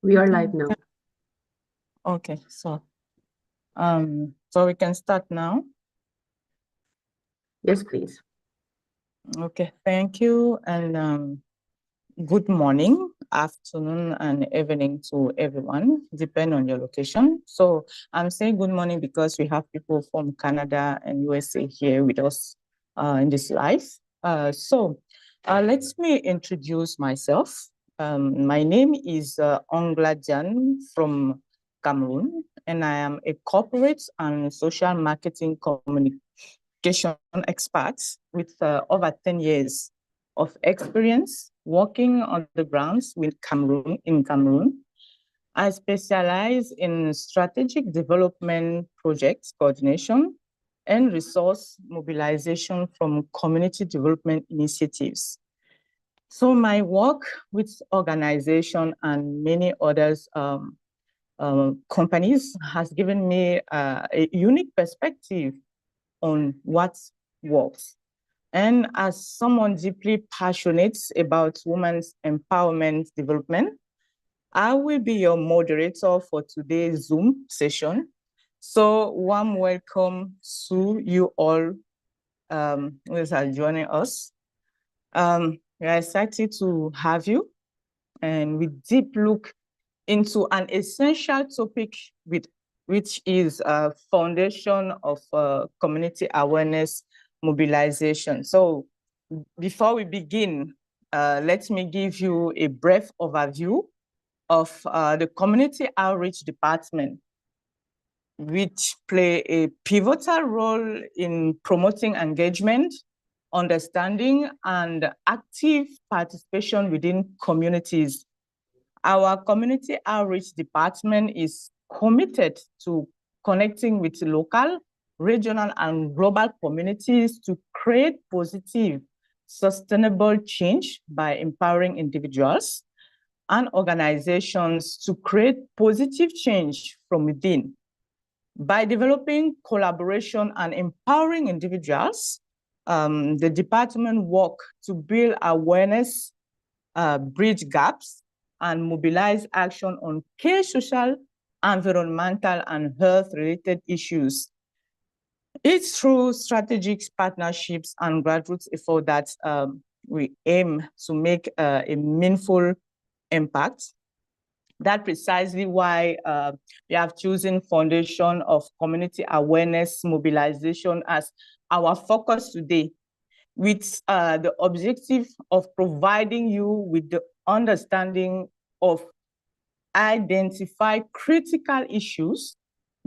We are live now. Okay, so we can start now. Yes, please. Okay, thank you, and good morning, afternoon, and evening to everyone, depending on your location. So I'm saying good morning because we have people from Canada and USA here with us in this live. Let me introduce myself. My name is Ongla from Cameroon, and I am a corporate and social marketing communication expert with over 10 years of experience working on the grounds in Cameroon. I specialize in strategic development projects coordination and resource mobilization from community development initiatives. So my work with organization and many others companies has given me a unique perspective on what works. And as someone deeply passionate about women's empowerment development, I will be your moderator for today's Zoom session. So warm welcome to you all who are joining us. We are excited to have you, and we deep look into an essential topic which is a foundation of community awareness mobilization. So before we begin, let me give you a brief overview of the Community Outreach Department, which play a pivotal role in promoting engagement, understanding, and active participation within communities. Our Community Outreach Department is committed to connecting with local, regional, and global communities to create positive, sustainable change by empowering individuals and organizations to create positive change from within. By developing collaboration and empowering individuals, the department works to build awareness, bridge gaps, and mobilize action on key social, environmental, and health-related issues. It's through strategic partnerships and grassroots effort that we aim to make a meaningful impact. That's precisely why we have chosen Foundation of Community Awareness Mobilization as our focus today, with the objective of providing you with the understanding of identify critical issues,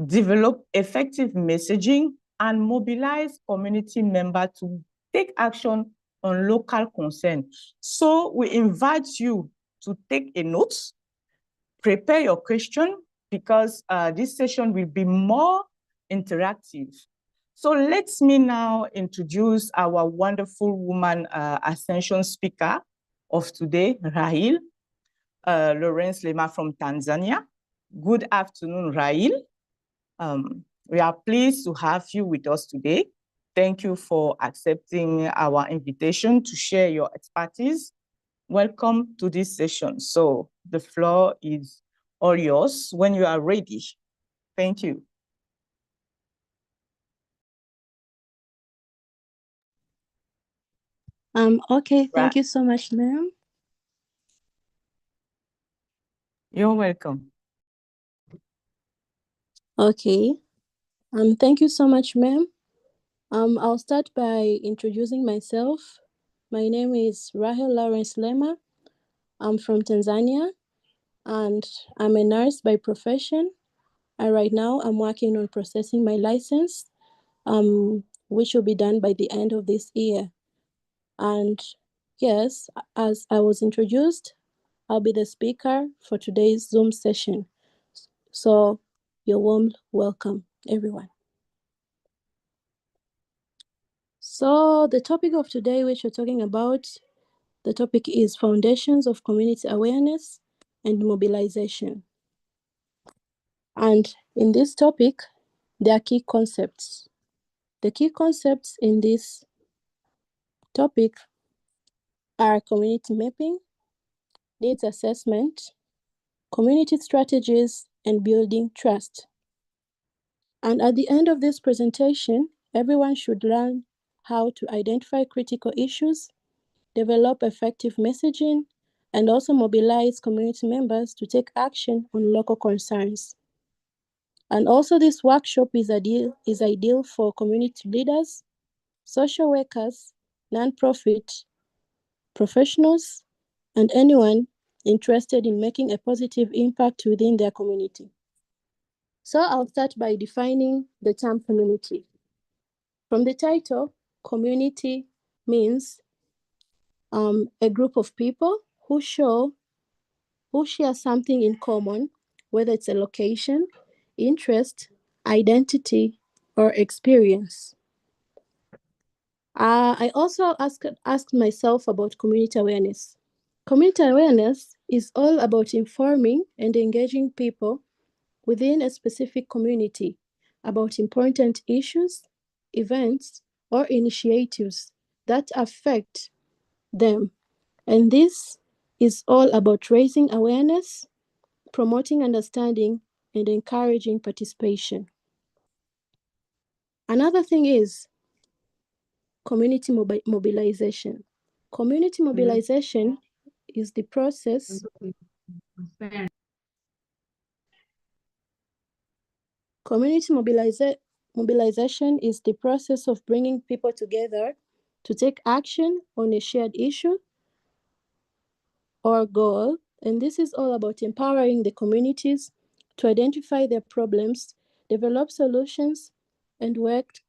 develop effective messaging, and mobilize community members to take action on local concern. So we invite you to take a note, prepare your question, because this session will be more interactive. So let me now introduce our wonderful woman Ascension speaker of today, Rahel, Lema from Tanzania. Good afternoon, Rahel. We are pleased to have you with us today. Thank you for accepting our invitation to share your expertise. Welcome to this session. So the floor is all yours when you are ready. Thank you. Okay, thank you so much, ma'am. You're welcome. Okay, thank you so much, ma'am. I'll start by introducing myself. My name is Rahel Lema. I'm from Tanzania, and I'm a nurse by profession. And right now, I'm working on processing my license, which will be done by the end of this year. And yes, as I was introduced, I'll be the speaker for today's Zoom session. So you're warm welcome, everyone. So the topic of today, which we're talking about, the topic is Foundations of Community Awareness and Mobilization. And in this topic, there are key concepts. The key concepts in this topic are community mapping, needs assessment, community strategies, and building trust. And at the end of this presentation, everyone should learn how to identify critical issues, develop effective messaging, and also mobilize community members to take action on local concerns. And also this workshop is ideal for community leaders, social workers, nonprofit professionals, and anyone interested in making a positive impact within their community. So I'll start by defining the term community. From the title, community means a group of people who share something in common, whether it's a location, interest, identity, or experience. I also asked myself about community awareness. Community awareness is all about informing and engaging people within a specific community about important issues, events, or initiatives that affect them. And this is all about raising awareness, promoting understanding, and encouraging participation. Another thing is community mobilization. Community mobilization is the process. Community mobilization is the process of bringing people together to take action on a shared issue or goal. And this is all about empowering the communities to identify their problems, develop solutions, and work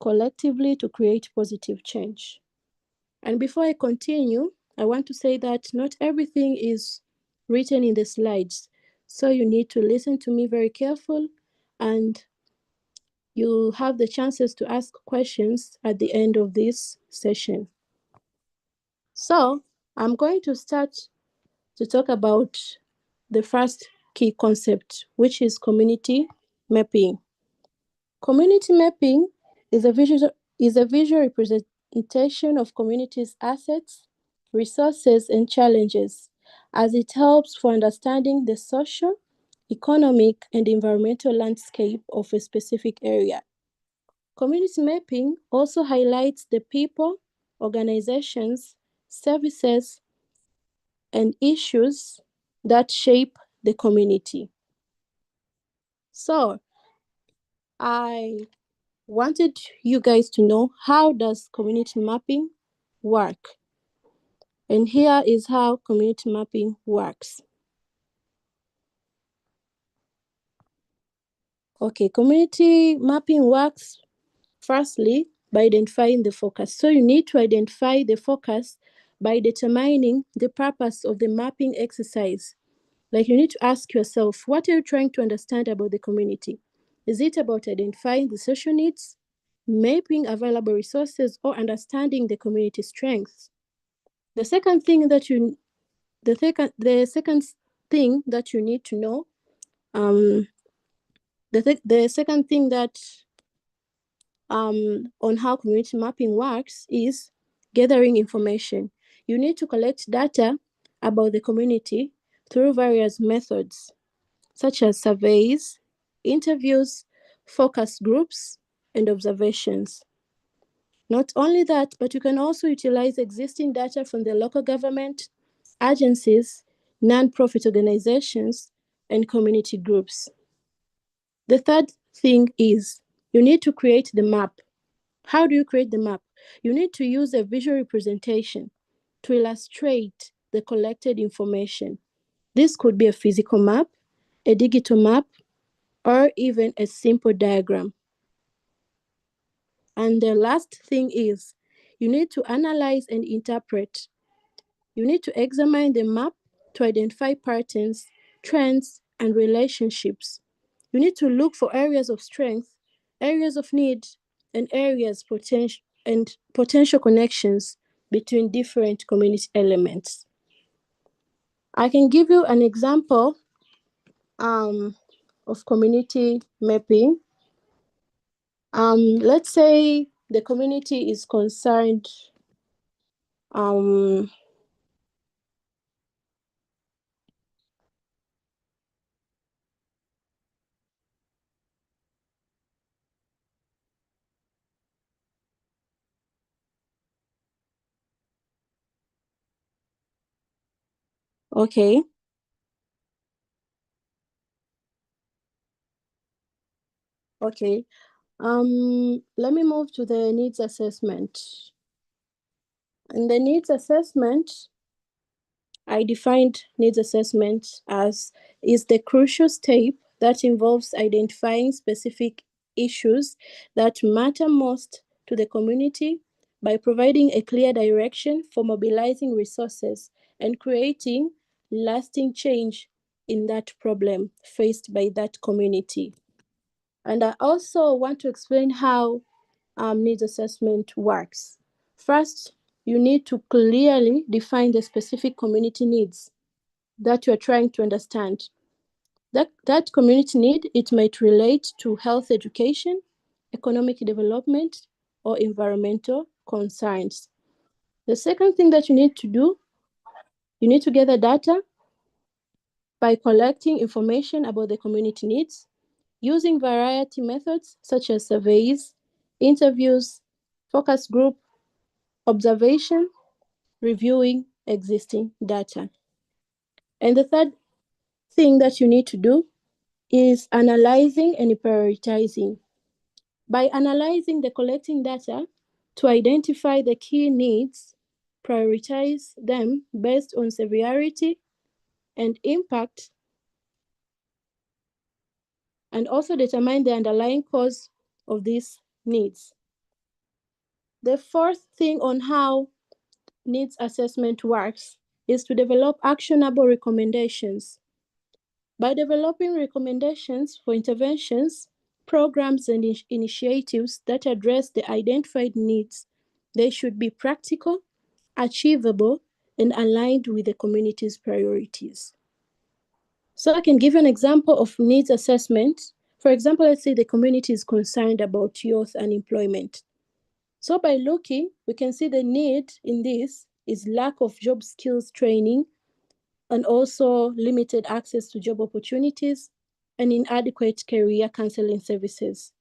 collectively to create positive change. And before I continue, I want to say that not everything is written in the slides. So you need to listen to me very careful, and you have the chances to ask questions at the end of this session. So I'm going to start to talk about the first key concept, which is community mapping. Community mapping is a visual representation of communities' assets, resources, and challenges, as it helps for understanding the social, economic, and environmental landscape of a specific area. Community mapping also highlights the people, organizations, services, and issues that shape the community. So, I wanted you guys to know, how does community mapping work? And here is how community mapping works. Okay, community mapping works firstly by identifying the focus. So you need to identify the focus by determining the purpose of the mapping exercise. Like, you need to ask yourself, what are you trying to understand about the community? Is it about identifying the social needs, mapping available resources, or understanding the community strengths? The second thing that you need to know, the second thing that on how community mapping works is gathering information. You need to collect data about the community through various methods, such as surveys, interviews, focus groups, and observations. Not only that, but you can also utilize existing data from the local government, agencies, non-profit organizations, and community groups. The third thing is you need to create the map. How do you create the map? You need to use a visual representation to illustrate the collected information. This could be a physical map, a digital map, or even a simple diagram. And the last thing is you need to analyze and interpret. You need to examine the map to identify patterns, trends, and relationships. You need to look for areas of strength, areas of need, and potential connections between different community elements. I can give you an example of community mapping. Let's say the community is concerned Okay. Okay. Let me move to the needs assessment. In the needs assessment, I defined needs assessment as is the crucial step that involves identifying specific issues that matter most to the community by providing a clear direction for mobilizing resources and creating lasting change in that problem faced by that community. And I also want to explain how needs assessment works. First, you need to clearly define the specific community needs that you're trying to understand. That community need, it might relate to health education, economic development, or environmental concerns. The second thing that you need to do, you need to gather data by collecting information about the community needs using variety methods such as surveys, interviews, focus group, observation, reviewing existing data. And the third thing that you need to do is analyzing and prioritizing. By analyzing the collecting data to identify the key needs, prioritize them based on severity and impact, and also determine the underlying cause of these needs. The fourth thing on how needs assessment works is to develop actionable recommendations. By developing recommendations for interventions, programs, and initiatives that address the identified needs, they should be practical, achievable, and aligned with the community's priorities. So I can give you an example of needs assessment. For example, let's say the community is concerned about youth unemployment. So by looking, we can see the need in this is lack of job skills training and also limited access to job opportunities and inadequate career counseling services.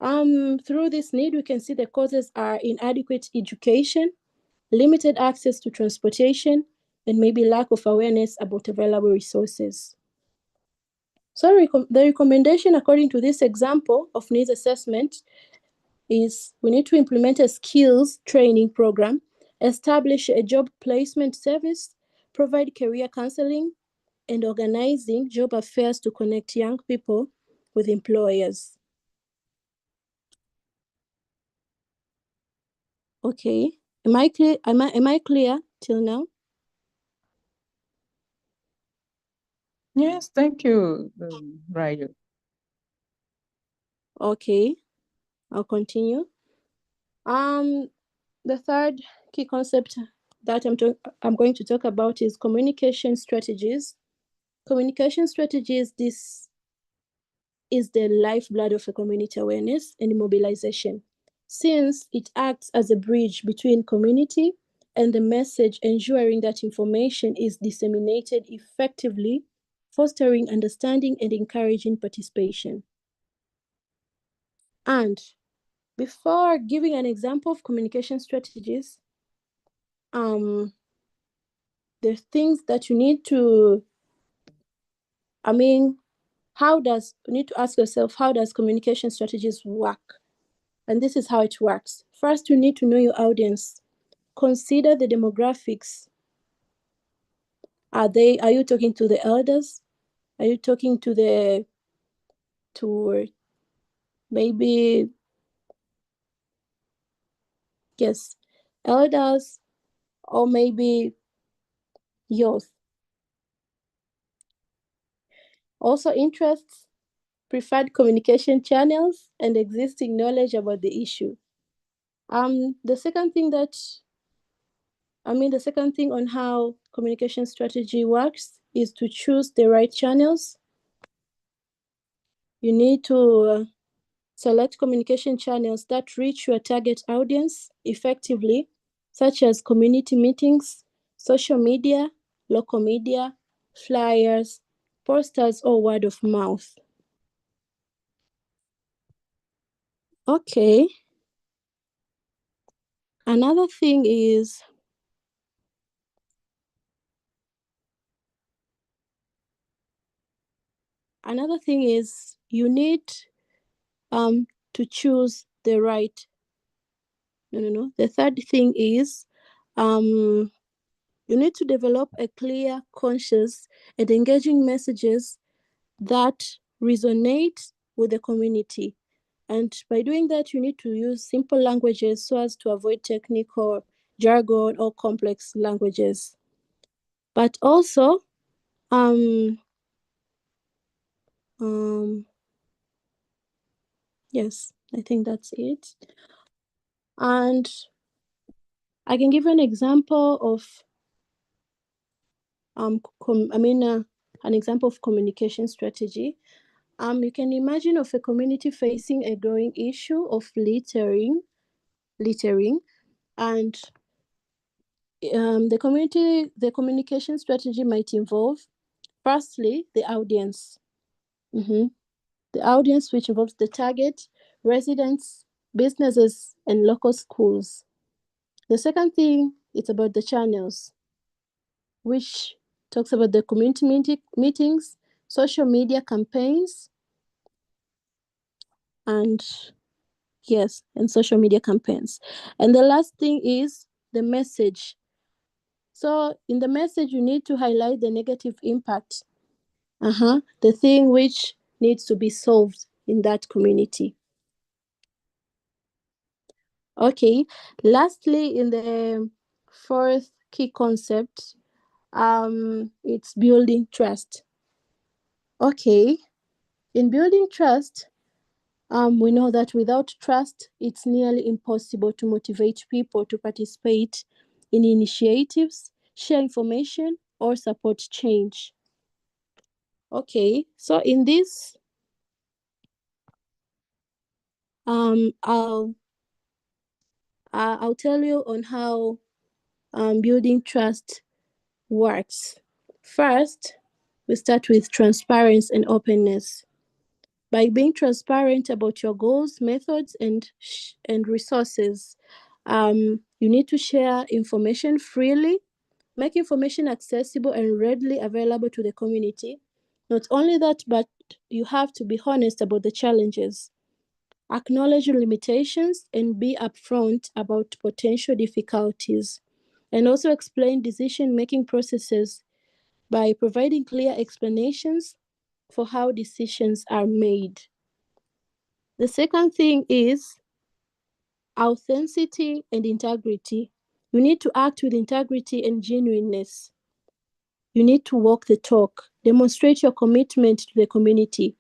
Through this need, we can see the causes are inadequate education, limited access to transportation, and maybe lack of awareness about available resources. So the recommendation according to this example of needs assessment is we need to implement a skills training program, establish a job placement service, provide career counseling, and organizing job affairs to connect young people with employers. Okay, am I clear? Am I clear till now? Yes, thank you, Rahel. Okay, I'll continue. The third key concept that I'm going to talk about is communication strategies. Communication strategies, this is the lifeblood of a community awareness and mobilization, since it acts as a bridge between community and the message, ensuring that information is disseminated effectively, fostering understanding and encouraging participation. And before giving an example of communication strategies, the things that you need to, you need to ask yourself, how does communication strategies work? And this is how it works. First, you need to know your audience. Consider the demographics. Are you talking to the elders? Are you talking to maybe, yes, elders, or maybe youth? Also interests, preferred communication channels, and existing knowledge about the issue. The second thing on how communication strategy works is to choose the right channels. You need to select communication channels that reach your target audience effectively, such as community meetings, social media, local media, flyers, posters, or word of mouth. Okay. Another thing is Another thing is you need to choose the right. No. The third thing is you need to develop a clear, conscious, and engaging messages that resonate with the community. And by doing that, you need to use simple languages so as to avoid technical jargon or complex languages. But also, yes, I think that's it. And I can give an example of an example of communication strategy. You can imagine of a community facing a growing issue of littering, and the communication strategy might involve, firstly, the audience. The audience, which involves the target, residents, businesses, and local schools. The second thing is about the channels, which talks about the community meetings, social media campaigns, and social media campaigns. And the last thing is the message. So in the message, you need to highlight the negative impact, the thing which needs to be solved in that community. Okay, lastly, in the fourth key concept, it's building trust. Okay, in building trust, we know that without trust, it's nearly impossible to motivate people to participate in initiatives, share information, or support change. Okay, so in this, I'll tell you on how building trust works. First, we start with transparency and openness. By being transparent about your goals, methods, and resources, you need to share information freely, make information accessible and readily available to the community. Not only that, but you have to be honest about the challenges, acknowledge limitations, and be upfront about potential difficulties, and also explain decision-making processes by providing clear explanations for how decisions are made. The second thing is authenticity and integrity. You need to act with integrity and genuineness. You need to walk the talk, demonstrate your commitment to the community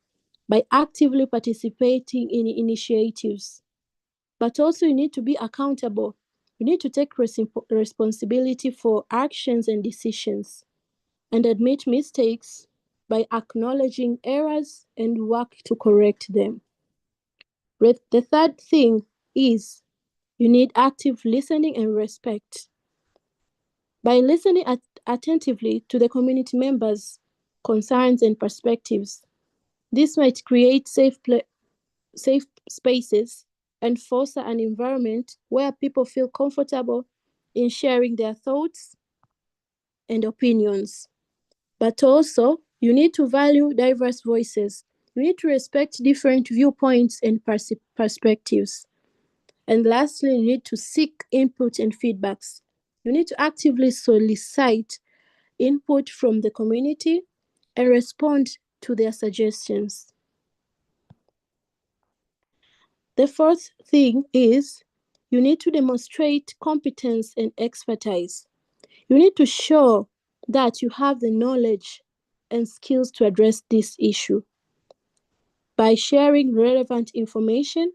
by actively participating in initiatives. But also, you need to be accountable. You need to take responsibility for actions and decisions and admit mistakes by acknowledging errors and work to correct them. The third thing is you need active listening and respect. By listening attentively to the community members' concerns and perspectives, this might create safe spaces and foster an environment where people feel comfortable in sharing their thoughts and opinions. But also, you need to value diverse voices. You need to respect different viewpoints and perspectives. And lastly, you need to seek input and feedbacks. You need to actively solicit input from the community and respond to their suggestions. The fourth thing is you need to demonstrate competence and expertise. You need to show that you have the knowledge and skills to address this issue by sharing relevant information,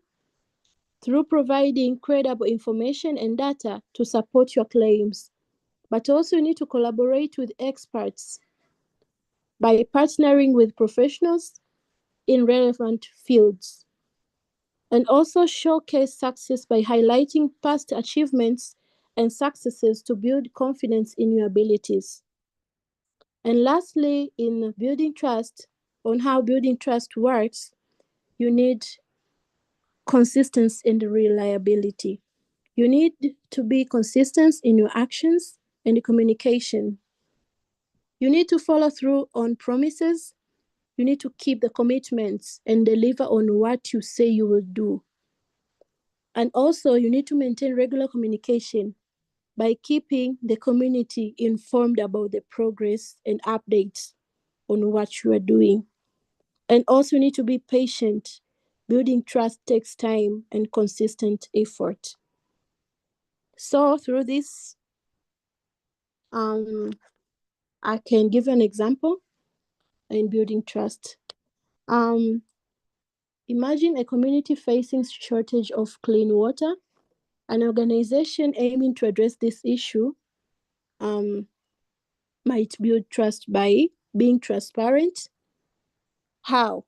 through providing credible information and data to support your claims. But also, you need to collaborate with experts by partnering with professionals in relevant fields. And also showcase success by highlighting past achievements and successes to build confidence in your abilities. And lastly, in building trust, on how building trust works, you need consistency and reliability. You need to be consistent in your actions and communication. You need to follow through on promises. you need to keep the commitments and deliver on what you say you will do. And also, you need to maintain regular communication by keeping the community informed about the progress and updates on what you are doing. And also, you need to be patient. Building trust takes time and consistent effort. So through this, I can give an example in building trust. Imagine a community facing shortage of clean water. An organization aiming to address this issue might build trust by being transparent. How?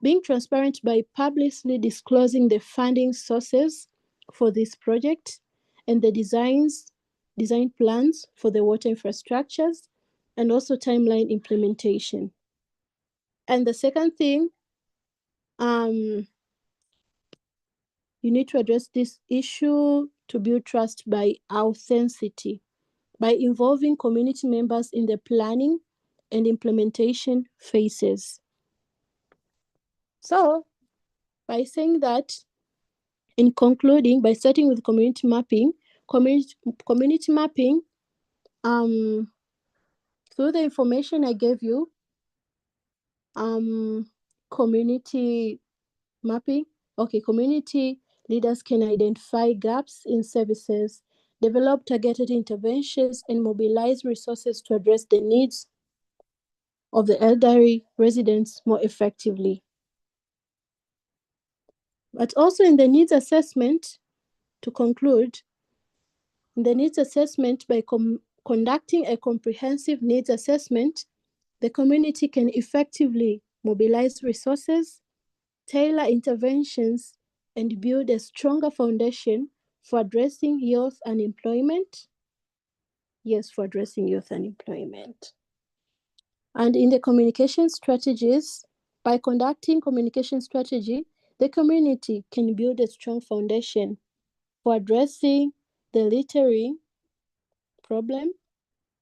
Being transparent by publicly disclosing the funding sources for this project and the design plans for the water infrastructures, and also timeline implementation. And the second thing, you need to address this issue to build trust by authenticity, by involving community members in the planning and implementation phases. So, by saying that, in concluding, by starting with community mapping, community mapping, through the information I gave you, community mapping, community leaders can identify gaps in services, develop targeted interventions, and mobilize resources to address the needs of the elderly residents more effectively. But also in the needs assessment, to conclude, in the needs assessment, by conducting a comprehensive needs assessment, the community can effectively mobilize resources, tailor interventions, and build a stronger foundation for addressing youth unemployment. Yes, for addressing youth unemployment. And in the communication strategies, by conducting communication strategy, the community can build a strong foundation for addressing the littering problem,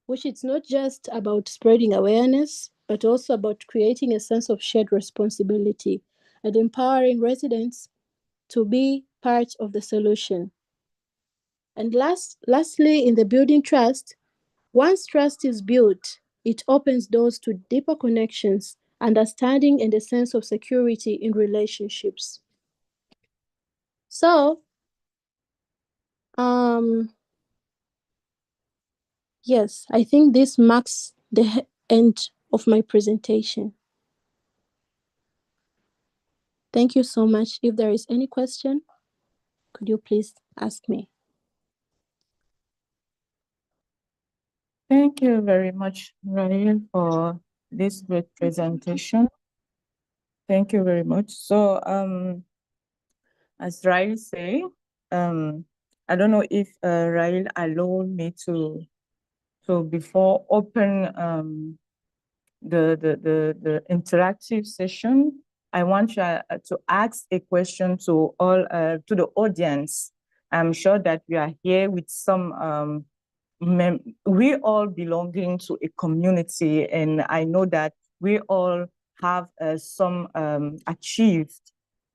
which is not just about spreading awareness, but also about creating a sense of shared responsibility and empowering residents to be part of the solution. And lastly, in the building trust, once trust is built, it opens doors to deeper connections, understanding, and a sense of security in relationships. So, yes, I think this marks the end of my presentation. Thank you so much. If there is any question, could you please ask me? Thank you very much, Rahel, for this great presentation. Thank you very much. So, as Rahel say, I don't know if Rahel allowed me to before open the interactive session, I want you to ask a question to all to the audience. I'm sure that we are here with some we all belonging to a community, and I know that we all have some achieved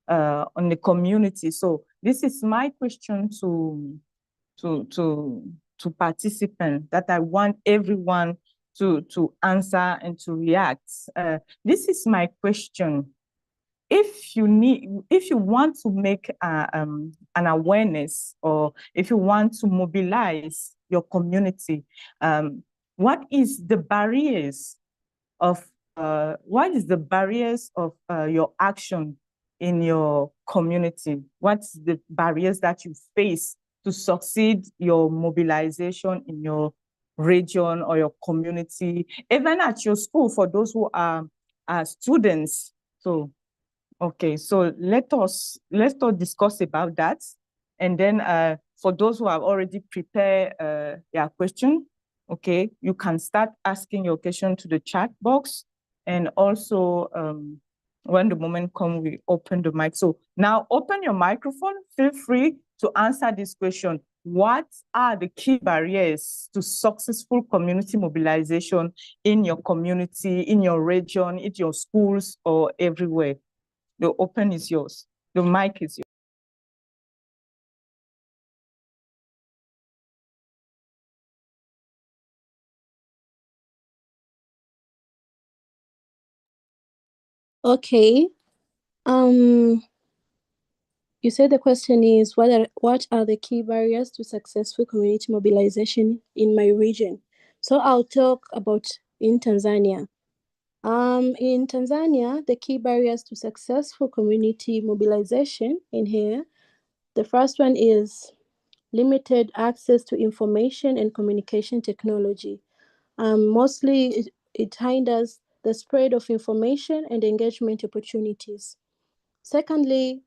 on the community. So this is my question to participants that I want everyone to answer and to react. This is my question. If you want to make an awareness, or if you want to mobilize your community, what is the barriers of your action in your community? What's the barriers that you face to succeed your mobilization in your region or your community, even at your school for those who are students? So, okay, so let's discuss about that. And then for those who have already prepared their question, okay, you can start asking your question to the chat box. And also, when the moment comes, we open the mic. So now open your microphone, feel free to answer this question. what are the key barriers to successful community mobilization in your community, in your region, in your schools, or everywhere? The open is yours. The mic is yours. Okay. You said the question is, what are the key barriers to successful community mobilization in my region? So I'll talk about in Tanzania. In Tanzania, the key barriers to successful community mobilization in here, the first one is limited access to information and communication technology. Mostly it hinders the spread of information and engagement opportunities. Secondly,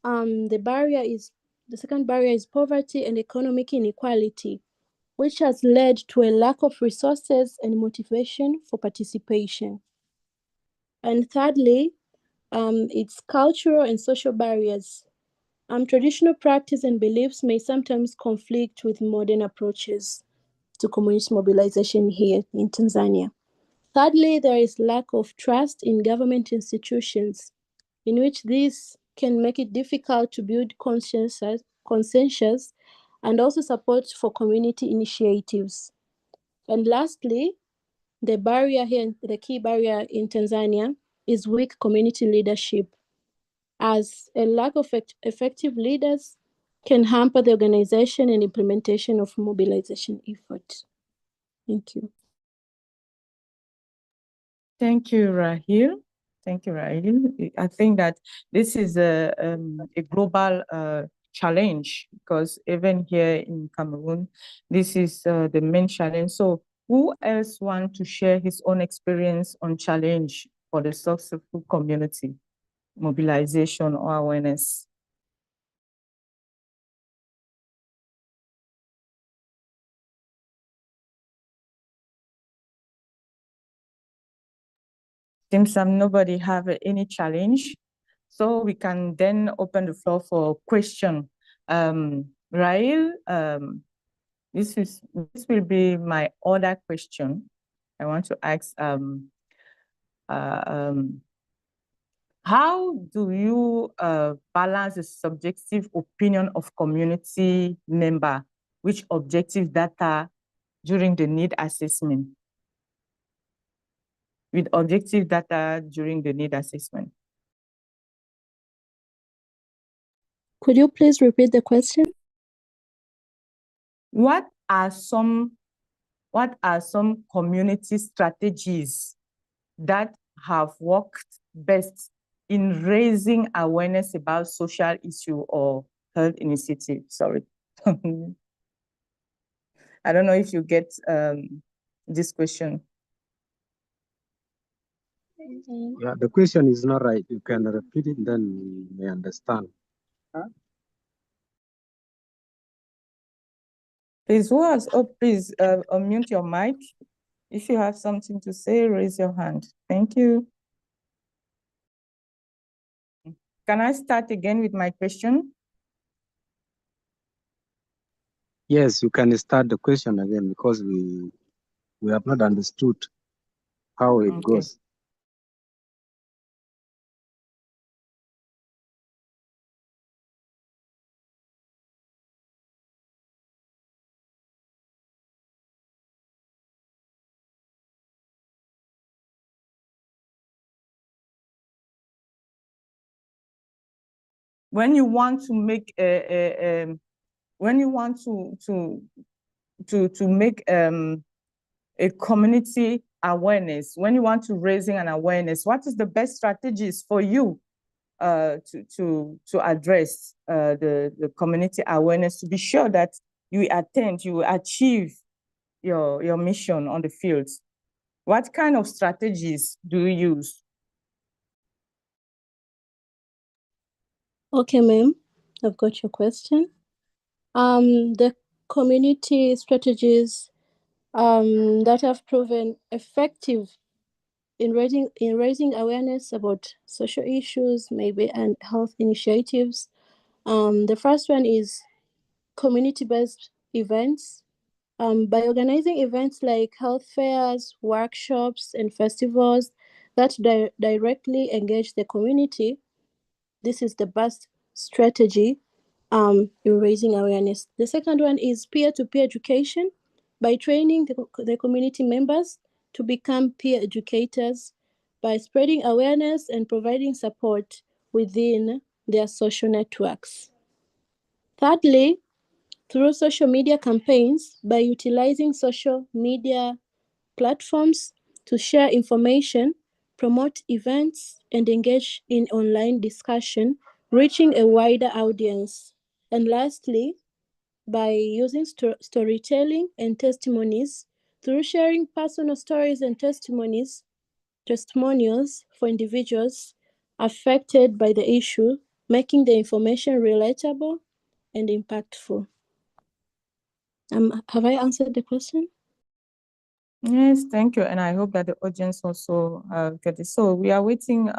the second barrier is poverty and economic inequality, which has led to a lack of resources and motivation for participation. And thirdly, it's cultural and social barriers. Traditional practice and beliefs may sometimes conflict with modern approaches to community mobilization here in Tanzania. Thirdly, there is lack of trust in government institutions, in which this can make it difficult to build consensus and also support for community initiatives. And lastly, the key barrier in Tanzania is weak community leadership, as a lack of effective leaders can hamper the organization and implementation of mobilization efforts. Thank you. Thank you, Rahel. Thank you, Rahel. I think that this is a global challenge, because even here in Cameroon, this is the main challenge. So who else want to share his own experience on challenge for the successful community mobilization or awareness? Seems nobody have any challenge, so we can then open the floor for question. Rahel, this will be my other question. I want to ask, how do you balance the subjective opinion of community member with objective data during the need assessment? With objective data during the need assessment. Could you please repeat the question? What are some community strategies that have worked best in raising awareness about social issue or health initiative? Sorry. I don't know if you get this question. Yeah, the question is not right. You can repeat it, then we may understand. Please, please unmute your mic. If you have something to say, raise your hand. Thank you. Can I start again with my question? Yes, you can start the question again, because we have not understood how it goes. When you want to make when you want to make a community awareness, when you want to raising an awareness, what is the best strategies for you to address the community awareness, to be sure that you achieve your mission on the fields? What kind of strategies do you use? Okay, ma'am, I've got your question. The community strategies that have proven effective in raising awareness about social issues, maybe, and health initiatives. The first one is community-based events. By organizing events like health fairs, workshops, and festivals that directly engage the community, this is the best strategy in raising awareness. The second one is peer-to-peer education. By training the community members to become peer educators, by spreading awareness and providing support within their social networks. Thirdly, through social media campaigns, by utilizing social media platforms to share information, promote events, and engage in online discussion, reaching a wider audience. And lastly, by using storytelling and testimonies, through sharing personal stories and testimonials for individuals affected by the issue, making the information relatable and impactful. Have I answered the question? Yes, thank you. And I hope that the audience also get it. So we are waiting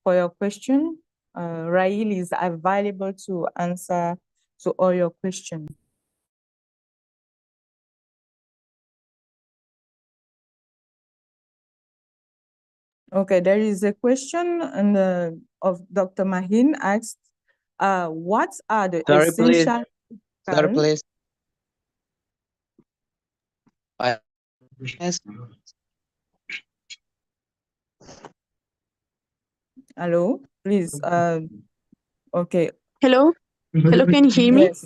for your question. Rahel is available to answer to all your questions. Okay, there is a question of Dr. Maheen asked, what are the essential... Sorry, please. Yes. Hello, please. Okay. Hello? Hello, can you hear me? Yes.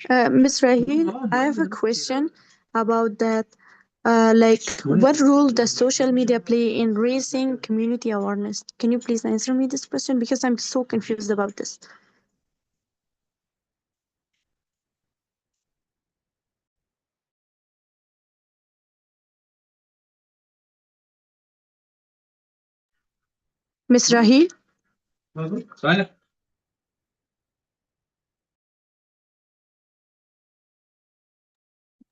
Ms. Rahel, I have a question about that. What role does social media play in raising community awareness? Can you please answer me this question? Because I'm so confused about this. Ms. Rahel?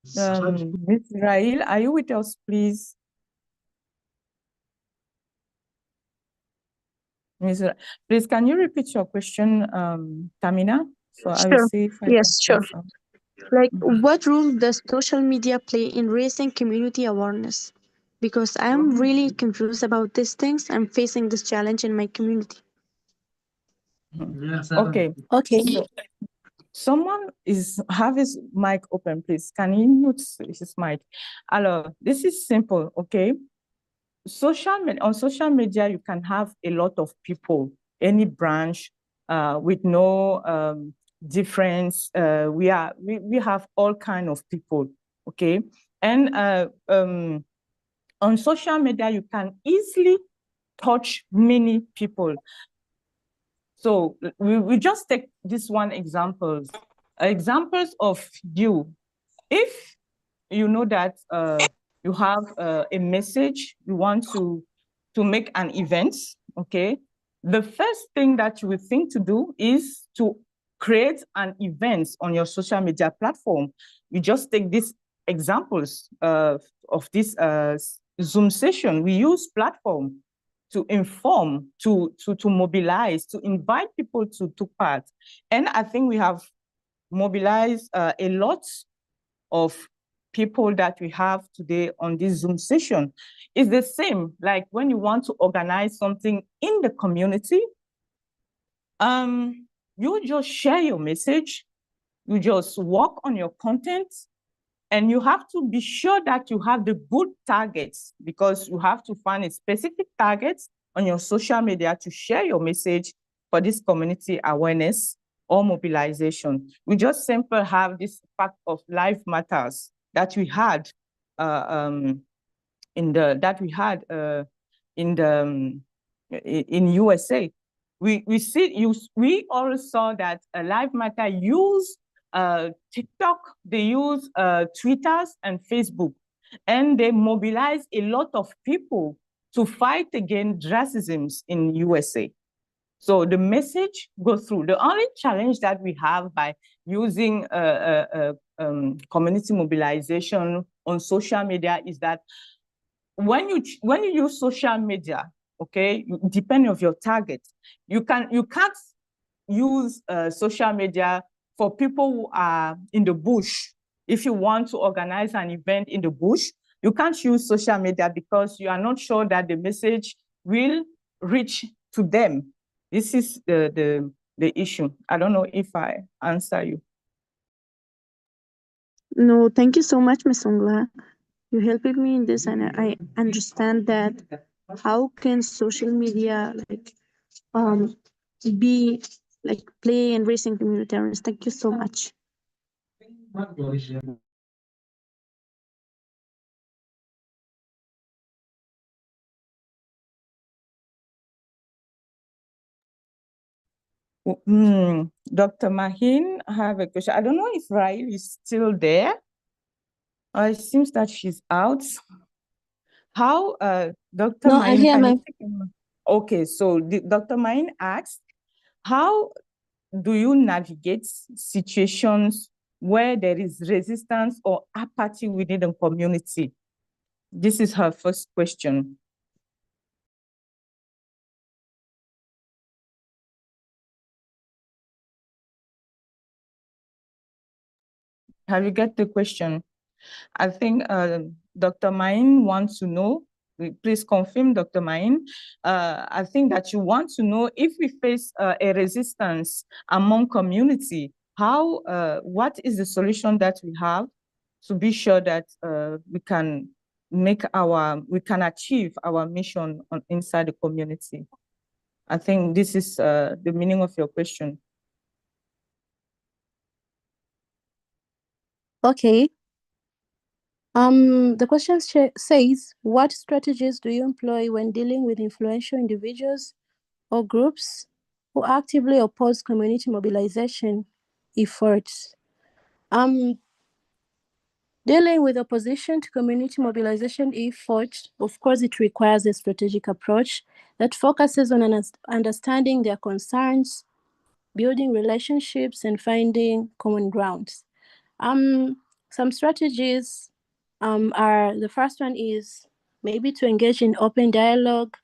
Ms. Rahel, are you with us, please? Please, can you repeat your question, Tahmina? So I will Sure. see if I Yes, can sure. answer. What role does social media play in raising community awareness? Because I'm really confused about these things. I'm facing this challenge in my community. Okay. So, someone have his mic open, please. Can you mute his mic? Alors, this is simple, okay? On social media, you can have a lot of people, any branch with no difference. We have all kinds of people, okay? And on social media, you can easily touch many people. So we just take this one examples of you. If you know that you have a message, you want to make an event, okay? The first thing that you will think to do is to create an event on your social media platform. You just take these examples of this Zoom session. We use platform to inform, to mobilize, to invite people to take part. And I think we have mobilized a lot of people that we have today on this Zoom session. It's the same, like when you want to organize something in the community, you just share your message, you just work on your content, and you have to be sure that you have the good targets, because you have to find a specific target on your social media to share your message for this community awareness or mobilization. We just simply have this fact of life matters that we had in USA. We all saw that Life Matter use TikTok, they use Twitter and Facebook, and they mobilize a lot of people to fight against racism in USA. So the message goes through. The only challenge that we have by using community mobilization on social media is that when you use social media, okay, depending on your target, you can't use social media for people who are in the bush. If you want to organize an event in the bush, you can't use social media because you are not sure that the message will reach to them. This is the issue. I don't know if I answer you. No, thank you so much, Ms. Ongla. You helped me in this, and I understand that how can social media be play in raising community awareness. Thank you so much. Dr. Maheen, I have a question. I don't know if Rahel is still there. It seems that she's out. How, Dr. No, Maheen, I'm here, ma'am. Okay, so Dr. Maheen asked, how do you navigate situations where there is resistance or apathy within the community? This is her first question. Have you got the question? I think Dr. Maheen wants to know, please confirm, Dr. Maheen. I think that you want to know if we face a resistance among community, what is the solution that we have to be sure that we can achieve our mission inside the community? I think this is the meaning of your question. Okay. The question says, what strategies do you employ when dealing with influential individuals or groups who actively oppose community mobilization efforts? Dealing with opposition to community mobilization efforts, of course, it requires a strategic approach that focuses on understanding their concerns, building relationships, and finding common grounds. Some strategies are, the first one is maybe to engage in open dialogue,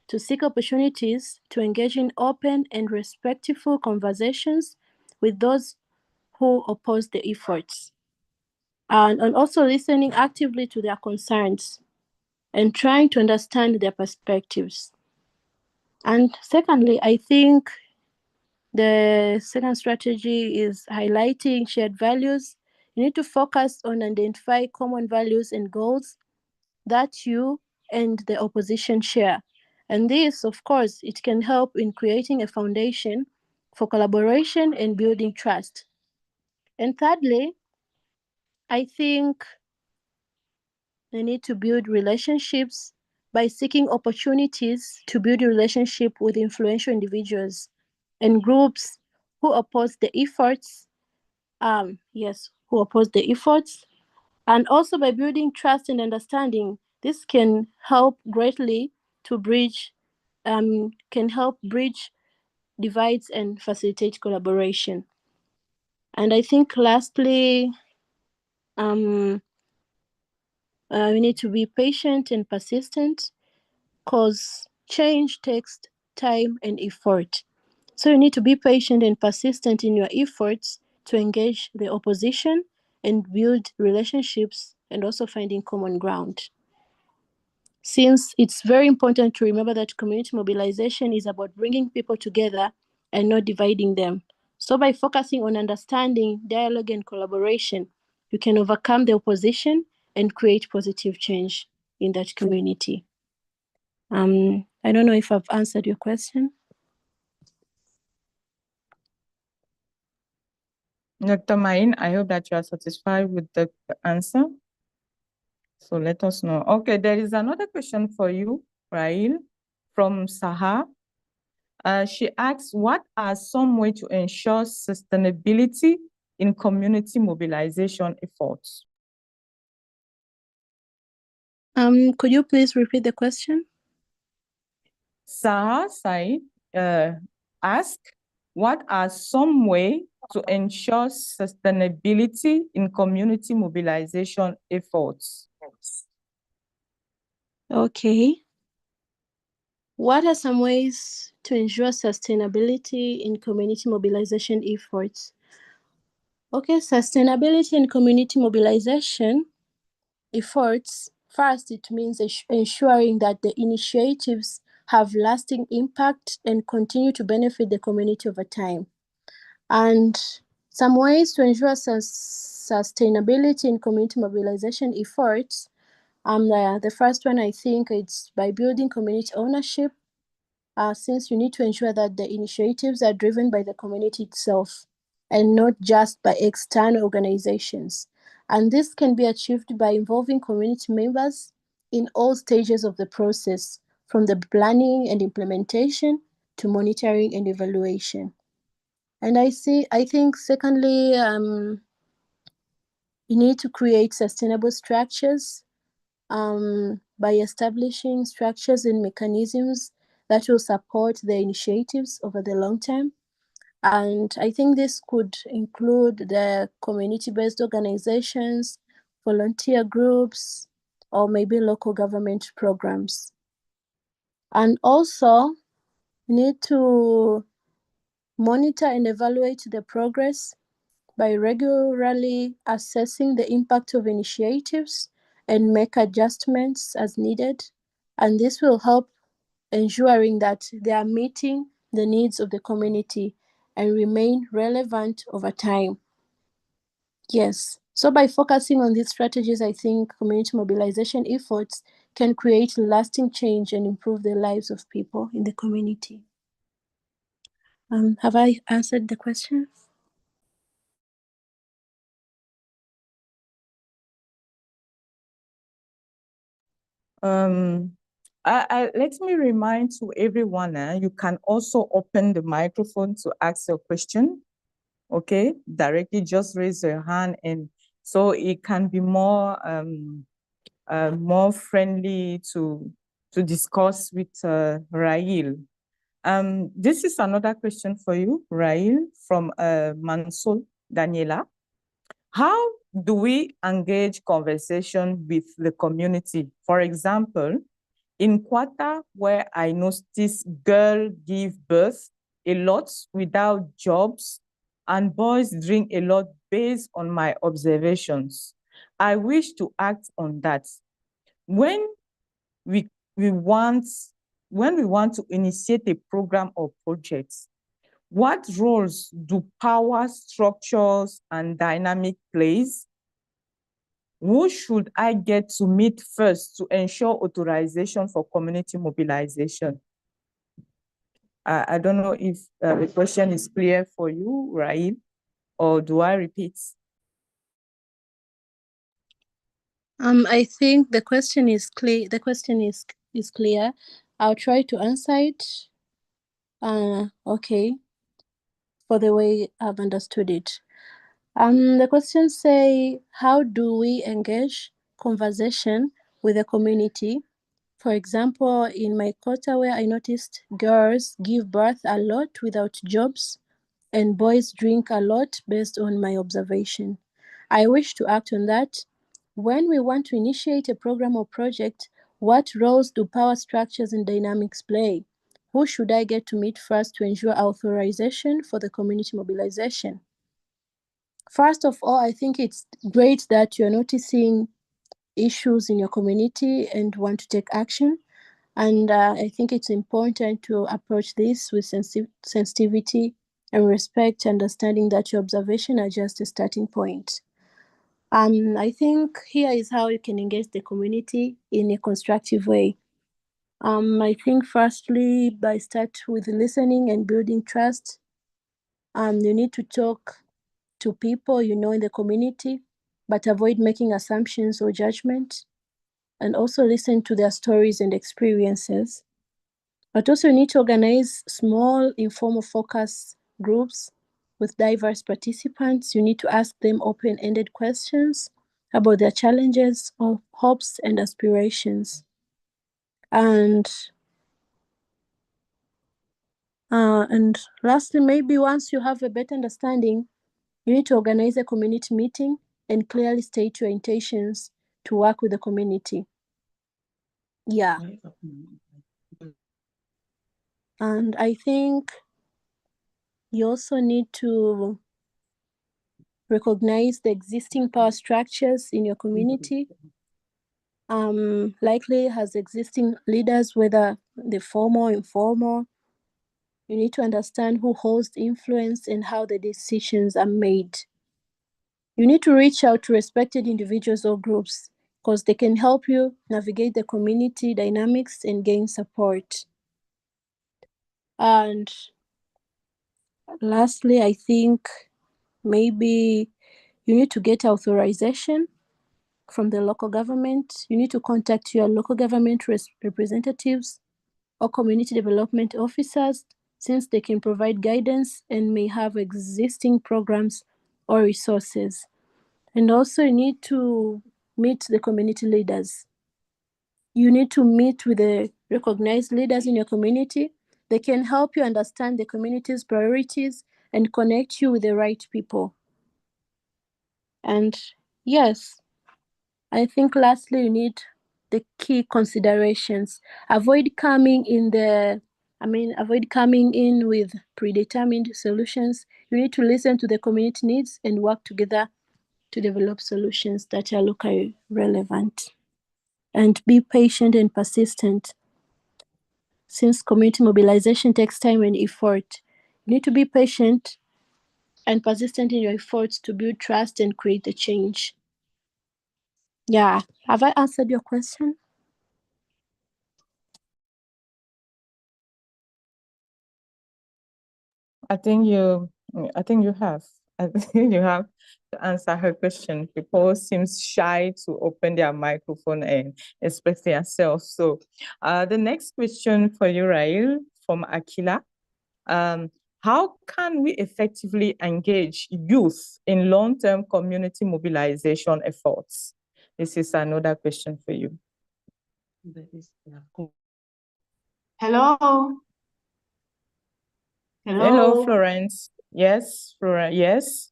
to seek opportunities to engage in open and respectful conversations with those who oppose the efforts. And also listening actively to their concerns and trying to understand their perspectives. And secondly, I think the second strategy is highlighting shared values. You need to focus on identify common values and goals that you and the opposition share. And this, of course, it can help in creating a foundation for collaboration and building trust. And thirdly, I think they need to build relationships by seeking opportunities to build a relationship with influential individuals and groups who oppose the efforts. Who oppose the efforts. And also by building trust and understanding, this can help greatly to bridge, divides and facilitate collaboration. And I think lastly, we need to be patient and persistent because change takes time and effort. So you need to be patient and persistent in your efforts to engage the opposition and build relationships and also finding common ground. Since it's very important to remember that community mobilization is about bringing people together and not dividing them. So by focusing on understanding, dialogue, and collaboration, you can overcome the opposition and create positive change in that community. I don't know if I've answered your question. Dr. Maheen, I hope that you are satisfied with the answer. So let us know. Okay, there is another question for you, Rahel, from Saha. She asks, what are some ways to ensure sustainability in community mobilization efforts? Could you please repeat the question? Saha Said asks, what are some ways to ensure sustainability in community mobilization efforts? Okay. What are some ways to ensure sustainability in community mobilization efforts? Okay, sustainability and community mobilization efforts. First, it means ensuring that the initiatives have lasting impact and continue to benefit the community over time. And some ways to ensure sustainability in community mobilization efforts. The first one, I think, it's by building community ownership, since you need to ensure that the initiatives are driven by the community itself and not just by external organizations. And this can be achieved by involving community members in all stages of the process, from the planning and implementation to monitoring and evaluation. And I think secondly, you need to create sustainable structures by establishing structures and mechanisms that will support the initiatives over the long term. And I think this could include the community-based organizations, volunteer groups, or maybe local government programs. And also, you need to monitor and evaluate the progress by regularly assessing the impact of initiatives and make adjustments as needed. And this will help ensuring that they are meeting the needs of the community and remain relevant over time. Yes. So by focusing on these strategies, I think community mobilization efforts can create lasting change and improve the lives of people in the community. Have I answered the question? Let me remind to everyone, you can also open the microphone to ask your question. Okay, directly just raise your hand, and so it can be more friendly to discuss with Rahel. This is another question for you, Rahel, from Mansoul Daniela. How do we engage conversation with the community? For example, in Quarter, where I noticed girls give birth a lot without jobs and boys drink a lot based on my observations, I wish to act on that. When we want to initiate a program or project, what roles do power structures and dynamic plays? Who should I get to meet first to ensure authorization for community mobilization? I don't know if the question is clear for you, Rahel, or do I repeat? I think the question is clear. The question is clear. I'll try to answer it. Okay, for the way I've understood it. The questions say, how do we engage conversation with the community? For example, in my quarter where I noticed girls give birth a lot without jobs and boys drink a lot based on my observation. I wish to act on that. When we want to initiate a program or project, what roles do power structures and dynamics play? Who should I get to meet first to ensure authorization for the community mobilization? First of all, I think it's great that you're noticing issues in your community and want to take action. And I think it's important to approach this with sensitivity and respect, understanding that your observation are just a starting point. I think here is how you can engage the community in a constructive way. I think firstly, by start with listening and building trust. You need to talk to people you know in the community, but avoid making assumptions or judgment, and also listen to their stories and experiences. But also you need to organize small informal focus groups with diverse participants. You need to ask them open-ended questions about their challenges, or hopes and aspirations. And lastly, maybe once you have a better understanding, you need to organize a community meeting and clearly state your intentions to work with the community. Yeah. And I think you also need to recognize the existing power structures in your community. Likely has existing leaders, whether the formal or informal. You need to understand who holds influence and how the decisions are made. You need to reach out to respected individuals or groups because they can help you navigate the community dynamics and gain support. And lastly, I think maybe you need to get authorization from the local government. You need to contact your local government representatives or community development officers, since they can provide guidance and may have existing programs or resources. And also, you need to meet the community leaders. You need to meet with the recognized leaders in your community. They can help you understand the community's priorities and connect you with the right people. And yes, I think lastly, you need the key considerations. Avoid coming in with predetermined solutions. You need to listen to the community needs and work together to develop solutions that are locally relevant. And be patient and persistent. Since community mobilization takes time and effort, you need to be patient and persistent in your efforts to build trust and create the change. Yeah, have I answered your question? I think you have. I think you have to answer her question. People seems shy to open their microphone and express themselves. So the next question for you, Rahel, from Akila. How can we effectively engage youth in long-term community mobilization efforts? This is another question for you. Hello. Hello, Florence. Yes, Florence. Yes.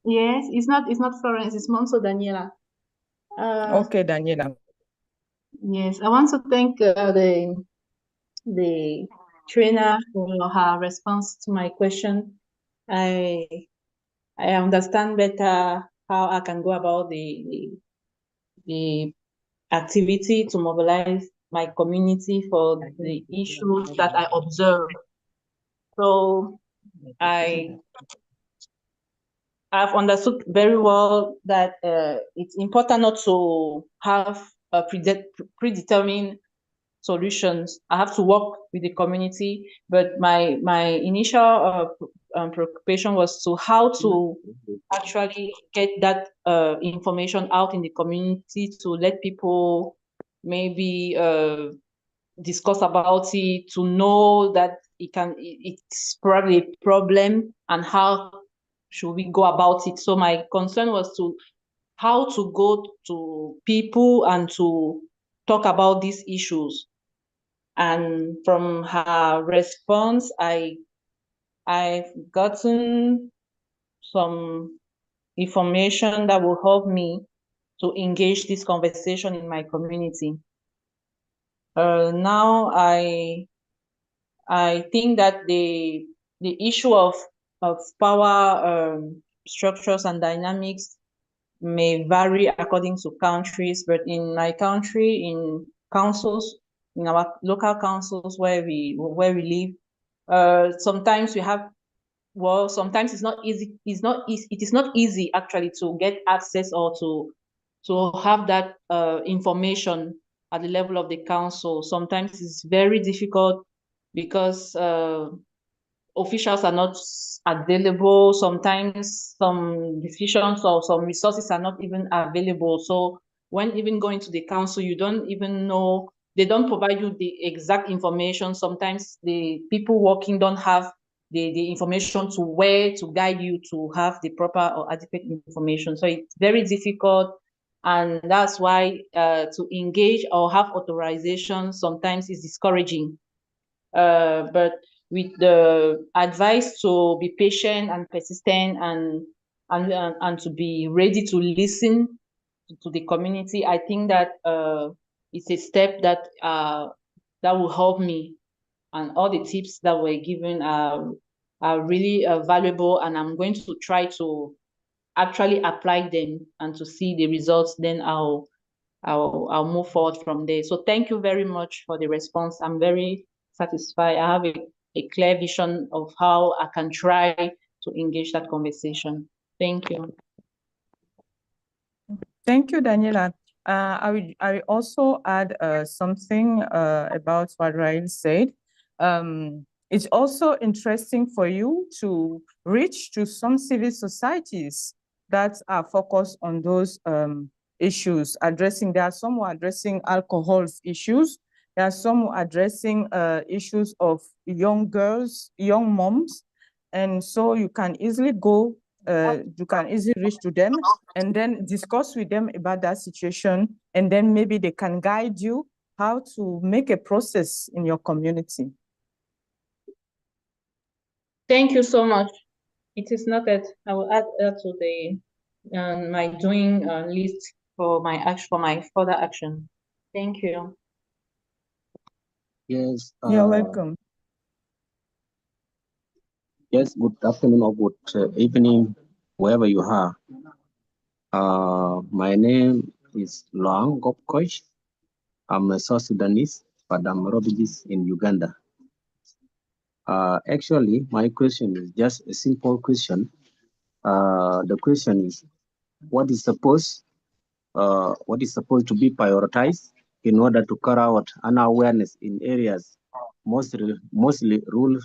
Yes, it's not Florence, it's Monso Daniela. Okay, Daniela. Yes, I want to thank the trainer for her response to my question. I understand better how I can go about the activity to mobilize my community for the issues that I observe. So I've understood very well that it's important not to have predetermined solutions. I have to work with the community, but my initial preoccupation was to how to actually get that information out in the community to let people maybe discuss about it, to know that it's probably a problem and how should we go about it. So my concern was to how to go to people and to talk about these issues. And from her response, I've gotten some information that will help me to engage this conversation in my community. Now I think that the issue of power structures and dynamics may vary according to countries, but in my country, in councils, in our local councils where we live, sometimes we have, well, sometimes it's not easy. It is not easy actually to get access or to have that information at the level of the council. Sometimes it's very difficult because officials are not available. Sometimes some decisions or some resources are not even available. So when even going to the council, you don't even know, they don't provide you the exact information. Sometimes the people working don't have the information to where to guide you to have the proper or adequate information. So it's very difficult. And that's why to engage or have authorization sometimes is discouraging. But with the advice to be patient and persistent and to be ready to listen to the community, I think that it's a step that that will help me. And all the tips that were given are really valuable, and I'm going to try to actually apply them and to see the results, then I'll move forward from there. So thank you very much for the response. I'm very satisfied. I have a clear vision of how I can try to engage that conversation. Thank you. Thank you, Daniela. I will also add something about what Rahel said. It's also interesting for you to reach to some civil societies that are focused on those issues, there are some who are addressing alcohol issues. There are some who are addressing issues of young girls, young moms. And so you can easily reach to them and then discuss with them about that situation. And then maybe they can guide you how to make a process in your community. Thank you so much. It is noted. I will add that to the my doing list for my further action. Thank you. Yes. You're welcome. Yes, good afternoon or good evening, wherever you are. My name is Loang Gop Koch. I'm a South Sudanese, but I'm a refugee in Uganda. Actually, my question is just a simple question. The question is, what is supposed to be prioritized in order to carry out an awareness in areas mostly ruled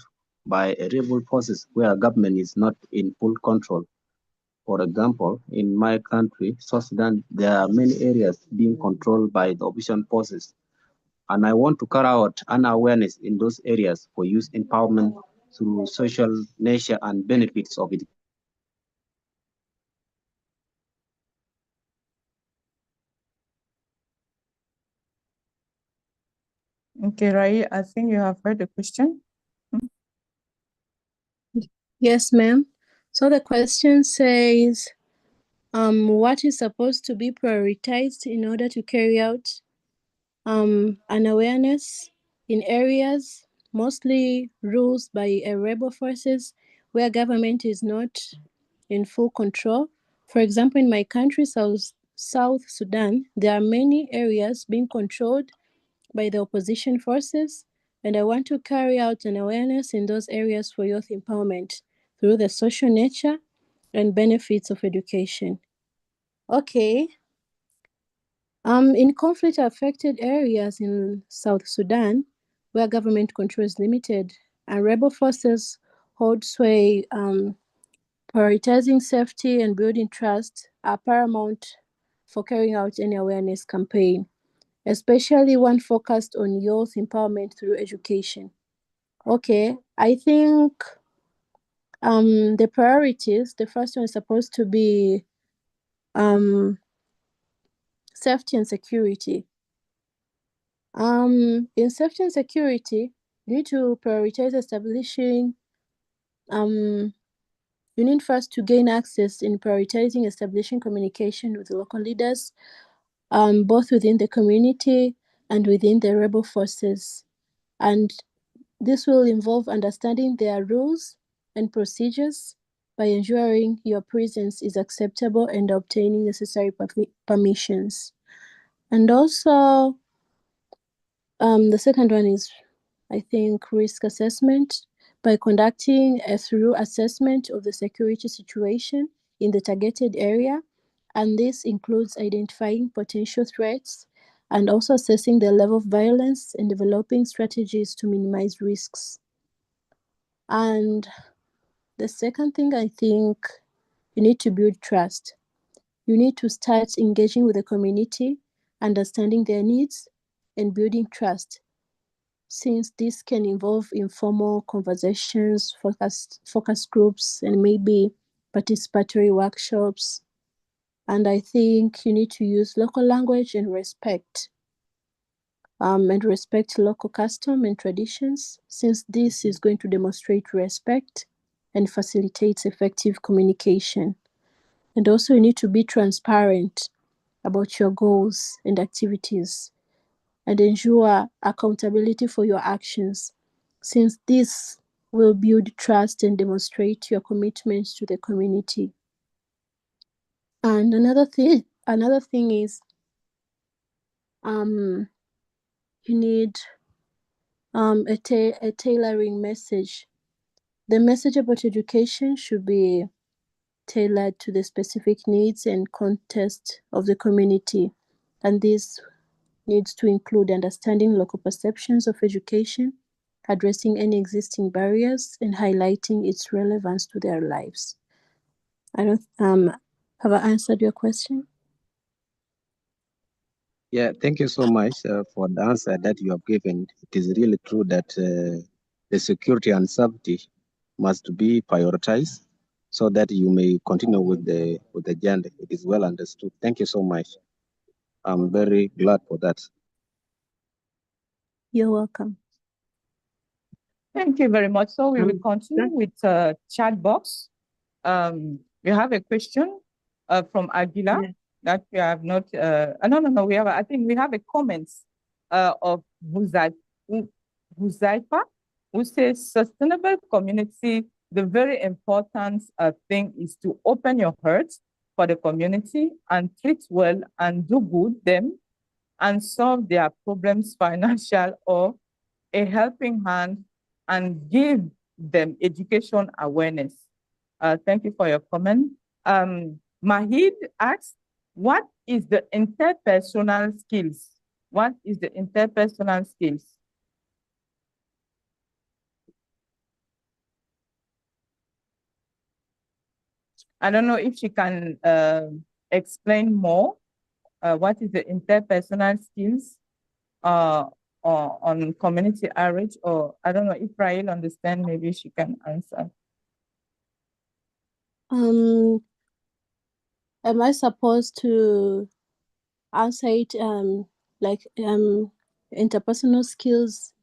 by rebel forces where government is not in full control? For example, in my country, South Sudan, there are many areas being controlled by the opposition forces. And I want to carry out an awareness in those areas for youth empowerment through social nature and benefits of it. Okay, Rai, I think you have heard the question. Yes, ma'am. So the question says, what is supposed to be prioritized in order to carry out an awareness in areas mostly ruled by rebel forces where government is not in full control? For example, in my country, South Sudan, there are many areas being controlled by the opposition forces, and I want to carry out an awareness in those areas for youth empowerment through the social nature and benefits of education. Okay. In conflict-affected areas in South Sudan, where government control is limited and rebel forces hold sway, prioritizing safety and building trust are paramount for carrying out any awareness campaign, especially one focused on youth empowerment through education. Okay, I think the priorities, the first one is supposed to be safety and security. In safety and security, you need to prioritize establishing, you need first to gain access in prioritizing establishing communication with local leaders, both within the community and within the rebel forces. And this will involve understanding their rules and procedures by ensuring your presence is acceptable and obtaining necessary permissions. And also, the second one is, I think, risk assessment by conducting a thorough assessment of the security situation in the targeted area. And this includes identifying potential threats and also assessing the level of violence and developing strategies to minimize risks. And the second thing, I think, you need to build trust. You need to start engaging with the community, understanding their needs, and building trust, since this can involve informal conversations, focus groups, and maybe participatory workshops. And I think you need to use local language and respect local custom and traditions, since this is going to demonstrate respect and facilitates effective communication. And also you need to be transparent about your goals and activities and ensure accountability for your actions, since this will build trust and demonstrate your commitment to the community. And another thing is you need a tailoring message. The message about education should be tailored to the specific needs and context of the community, and this needs to include understanding local perceptions of education, addressing any existing barriers, and highlighting its relevance to their lives. I don't have I answered your question? Yeah, thank you so much for the answer that you have given. It is really true that the security and safety must be prioritized so that you may continue with the agenda. It is well understood. Thank you so much. I'm very glad for that. You're welcome. Thank you very much. So we will continue with chat box. We have a question from Aguila that we have not. No. We have. I think we have a comment of Huzaifa, who says sustainable community. The very important thing is to open your heart for the community and treat well and do good them and solve their problems, financial or a helping hand, and give them education awareness. Thank you for your comment. Maheen asks, what is the interpersonal skills? What is the interpersonal skills? I don't know if she can explain more. What is the interpersonal skills on community outreach, or I don't know if Rahel understand, maybe she can answer. Am I supposed to answer it like interpersonal skills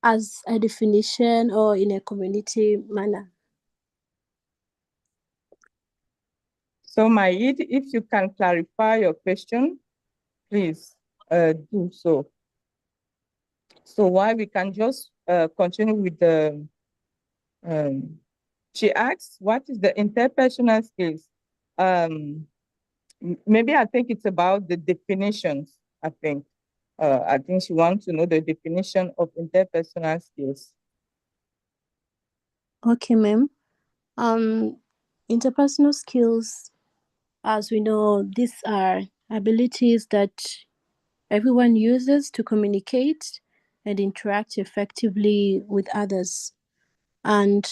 as a definition or in a community manner? So Maheen, if you can clarify your question, please do so. So why we can just continue with the, she asks, what is the interpersonal skills? Maybe I think it's about the definitions, I think. I think she wants to know the definition of interpersonal skills. Okay, ma'am. Interpersonal skills, as we know, these are abilities that everyone uses to communicate and interact effectively with others. And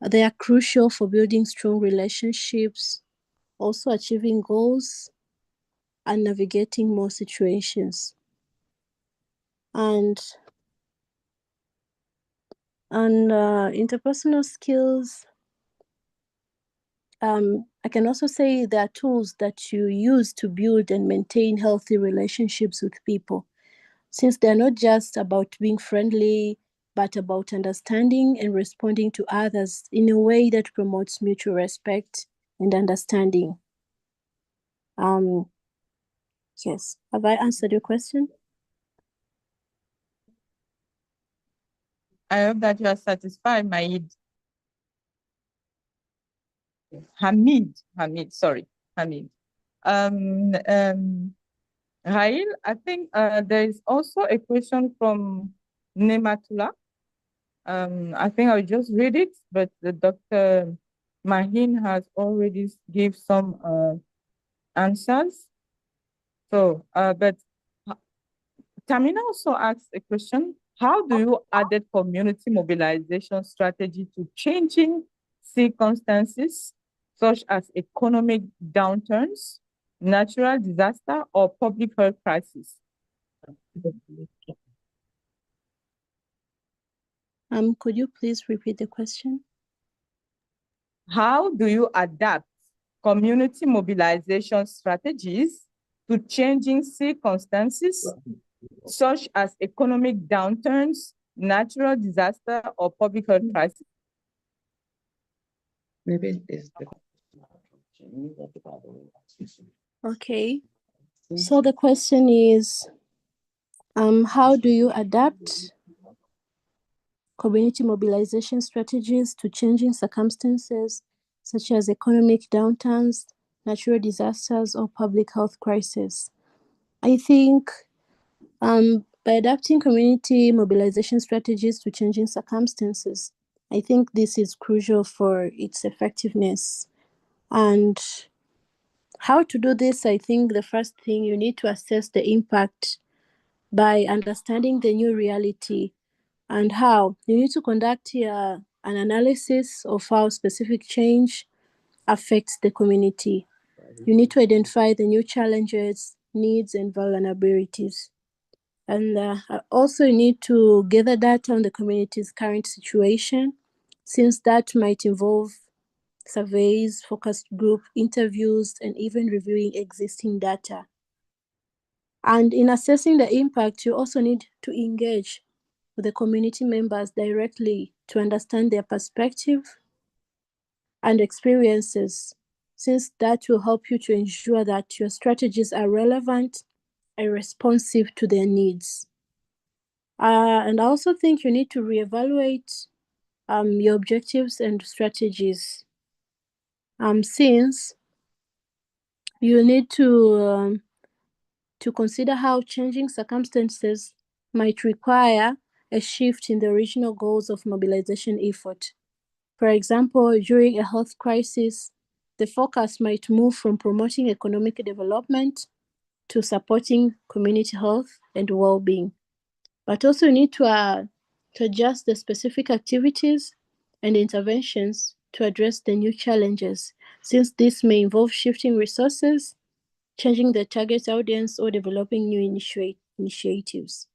they are crucial for building strong relationships, also achieving goals, and navigating more situations. And interpersonal skills, I can also say they are tools that you use to build and maintain healthy relationships with people, since they're not just about being friendly, but about understanding and responding to others in a way that promotes mutual respect and understanding. Yes, have I answered your question? I hope that you are satisfied, Maheen. Hamid, sorry, Hamid. Rahel, I think there is also a question from Nematula. I think I'll just read it, but the Dr. Maheen has already give some answers. So, but Tahmina also asked a question: how do you add community mobilization strategy to changing circumstances such as economic downturns, natural disaster, or public health crisis? Could you please repeat the question? How do you adapt community mobilization strategies to changing circumstances such as economic downturns, natural disaster, or public health crisis? Maybe it's the Okay, so the question is, how do you adapt community mobilization strategies to changing circumstances such as economic downturns, natural disasters, or public health crises. I think by adapting community mobilization strategies to changing circumstances, I think this is crucial for its effectiveness. And how to do this, I think the first thing, you need to assess the impact by understanding the new reality. And how? You need to conduct an analysis of how specific change affects the community. You need to identify the new challenges, needs, and vulnerabilities. And also you need to gather data on the community's current situation, since that might involve surveys, focus group interviews, and even reviewing existing data. And in assessing the impact, you also need to engage with the community members directly to understand their perspective and experiences, since that will help you to ensure that your strategies are relevant and responsive to their needs. And I also think you need to reevaluate your objectives and strategies, since you need to consider how changing circumstances might require a shift in the original goals of mobilization effort. For example, during a health crisis, the focus might move from promoting economic development to supporting community health and well-being. But also you need to adjust the specific activities and interventions to address the new challenges, since this may involve shifting resources, changing the target audience, or developing new initiatives.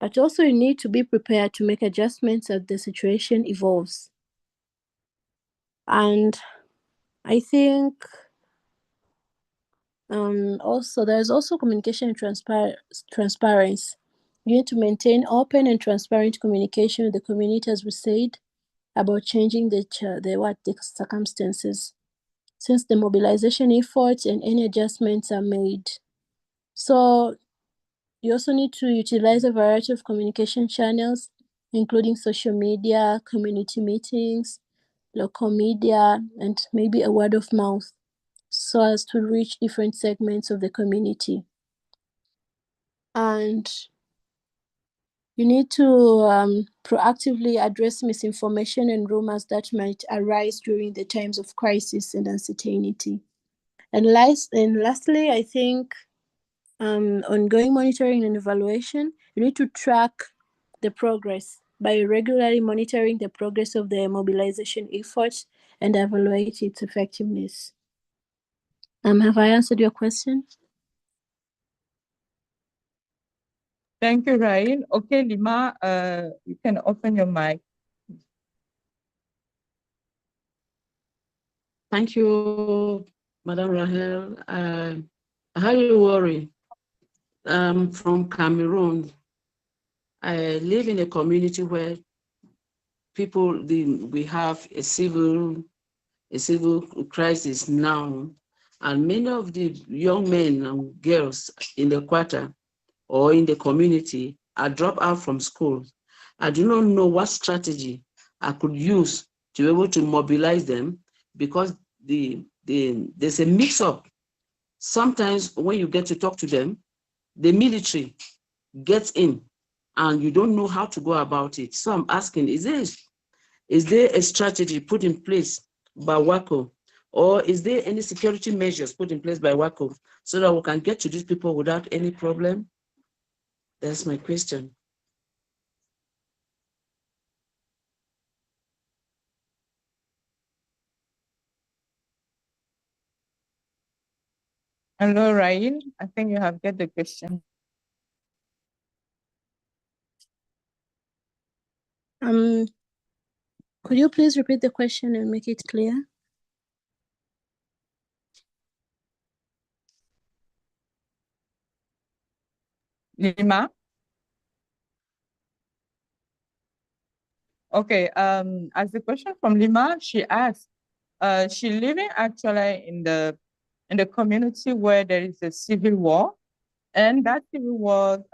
But also you need to be prepared to make adjustments as the situation evolves. And I think also there's also communication and transparency. You need to maintain open and transparent communication with the community, as we said, about changing the circumstances, since the mobilization efforts and any adjustments are made. So you also need to utilize a variety of communication channels, including social media, community meetings, local media, and maybe a word of mouth, so as to reach different segments of the community. And you need to proactively address misinformation and rumors that might arise during the times of crisis and uncertainty. And lastly, I think ongoing monitoring and evaluation, you need to track the progress by regularly monitoring the progress of the mobilization efforts and evaluate its effectiveness. Have I answered your question? Thank you, Rahel. Okay, Lema, you can open your mic. Thank you, Madam Rahel. How you worry? From Cameroon. I live in a community where we have a civil crisis now, and many of the young men and girls in the quarter or in the community are dropped out from school. I do not know what strategy I could use to be able to mobilize them, because there's a mix-up. Sometimes when you get to talk to them, the military gets in and you don't know how to go about it. So I'm asking, is there a strategy put in place by WACO, or is there any security measures put in place by WACO so that we can get to these people without any problem? That's my question. Hello, Rahel. I think you have get the question. Could you please repeat the question and make it clear? Lema? Okay, as the question from Lema, she asked, she living actually in the community where there is a civil war, and that civil war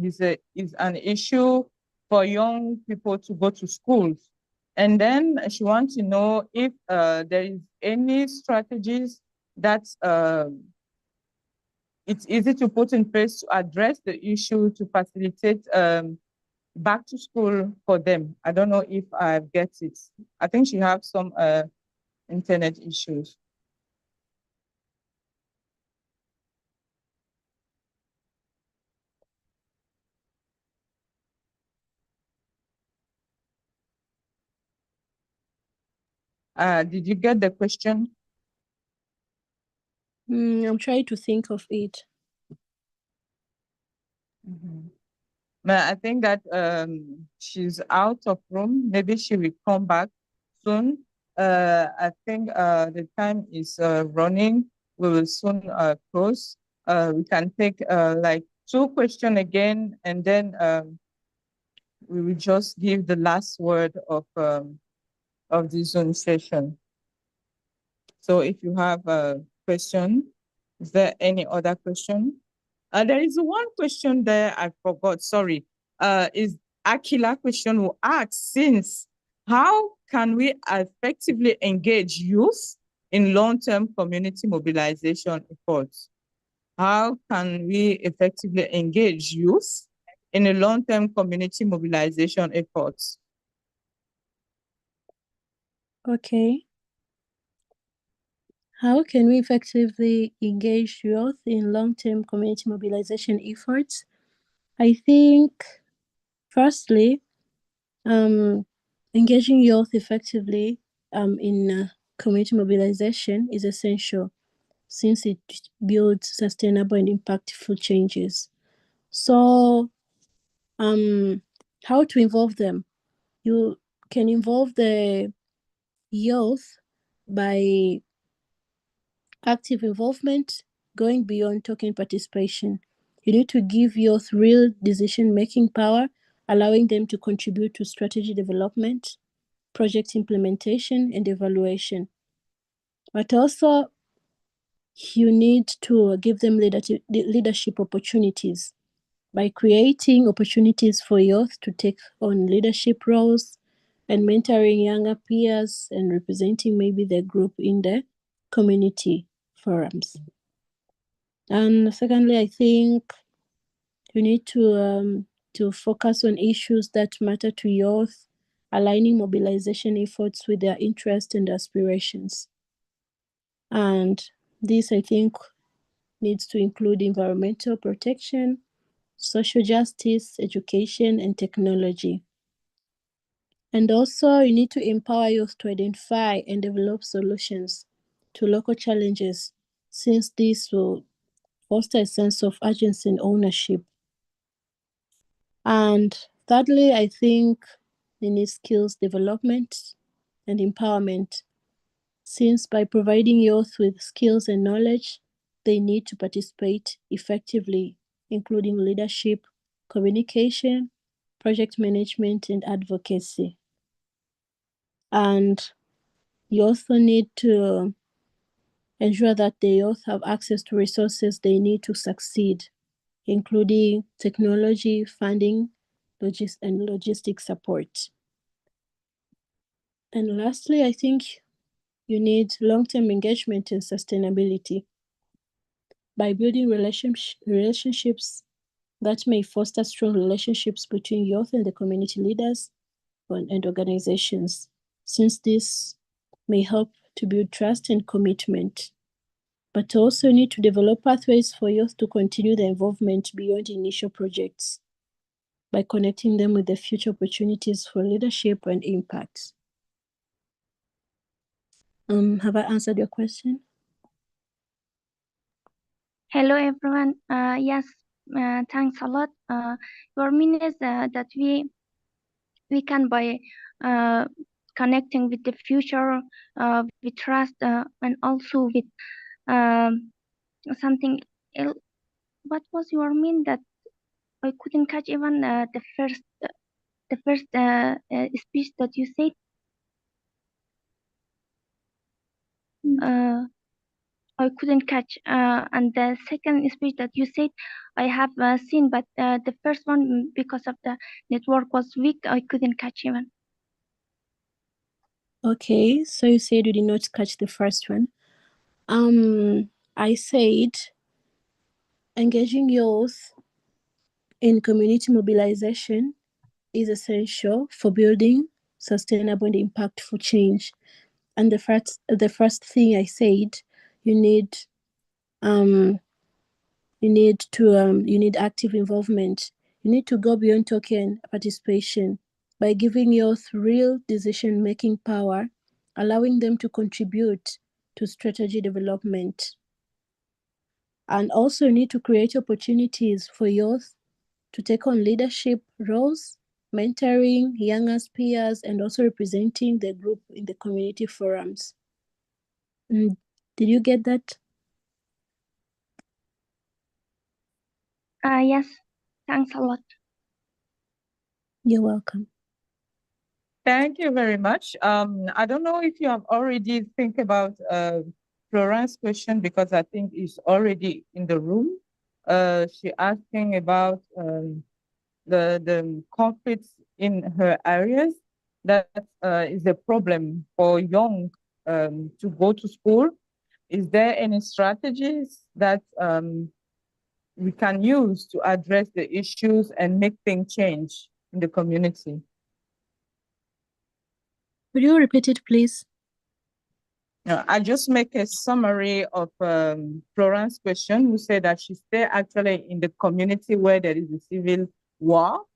is an issue for young people to go to schools. And then she wants to know if there is any strategies that it's easy to put in place to address the issue to facilitate back to school for them. I don't know if I get it. I think she has some internet issues. Did you get the question? I'm trying to think of it. But I think that she's out of room. Maybe she will come back soon. I think the time is running. We will soon close. We can take like 2 questions again, and then we will just give the last word of the Zoom session. So if you have a question, is there any other question? There is one question there I forgot, sorry. Is Akila question who asks, since how can we effectively engage youth in long-term community mobilization efforts? How can we effectively engage youth in a long-term community mobilization efforts? Okay. How can we effectively engage youth in long-term community mobilization efforts? I think, firstly, engaging youth effectively in community mobilization is essential since it builds sustainable and impactful changes. So, how to involve them? You can involve the youth by active involvement, going beyond token participation. You need to give youth real decision-making power, allowing them to contribute to strategy development, project implementation, and evaluation. But also, you need to give them leadership opportunities by creating opportunities for youth to take on leadership roles and mentoring younger peers and representing maybe their group in the community forums. And secondly, I think you need to focus on issues that matter to youth, aligning mobilization efforts with their interests and aspirations. And this, I think, needs to include environmental protection, social justice, education, and technology. And also, you need to empower youth to identify and develop solutions to local challenges, since this will foster a sense of urgency and ownership. And thirdly, I think you need skills development and empowerment, since by providing youth with skills and knowledge, they need to participate effectively, including leadership, communication, project management, and advocacy. And you also need to ensure that the youth have access to resources they need to succeed, including technology, funding, and logistic support. And lastly, I think you need long-term engagement and sustainability by building relationships that may foster strong relationships between youth and the community leaders and organizations, since this may help to build trust and commitment. But also need to develop pathways for youth to continue their involvement beyond initial projects by connecting them with the future opportunities for leadership and impact. Have I answered your question? Hello everyone. Yes, thanks a lot. Your means that we can by connecting with the future, with trust, and also with something else. What was your mean that I couldn't catch even the first speech that you said? I couldn't catch. And the second speech that you said, I have seen, but the first one, because of the network was weak, I couldn't catch even. Okay, so you said you did not catch the first one. I said engaging youth in community mobilization is essential for building sustainable and impactful change. And the first thing I said, you need active involvement. You need to go beyond token participation by giving youth real decision-making power, allowing them to contribute to strategy development. And also you need to create opportunities for youth to take on leadership roles, mentoring younger peers, and also representing the group in the community forums. Did you get that? Yes, thanks a lot. You're welcome. Thank you very much. I don't know if you have already think about Florence question, because I think it's already in the room. She asking about the conflicts in her areas. That is a problem for young to go to school. Is there any strategies that we can use to address the issues and make things change in the community? Would you repeat it, please? I just make a summary of Florence's question, who said that she's still actually in the community where there is a civil war.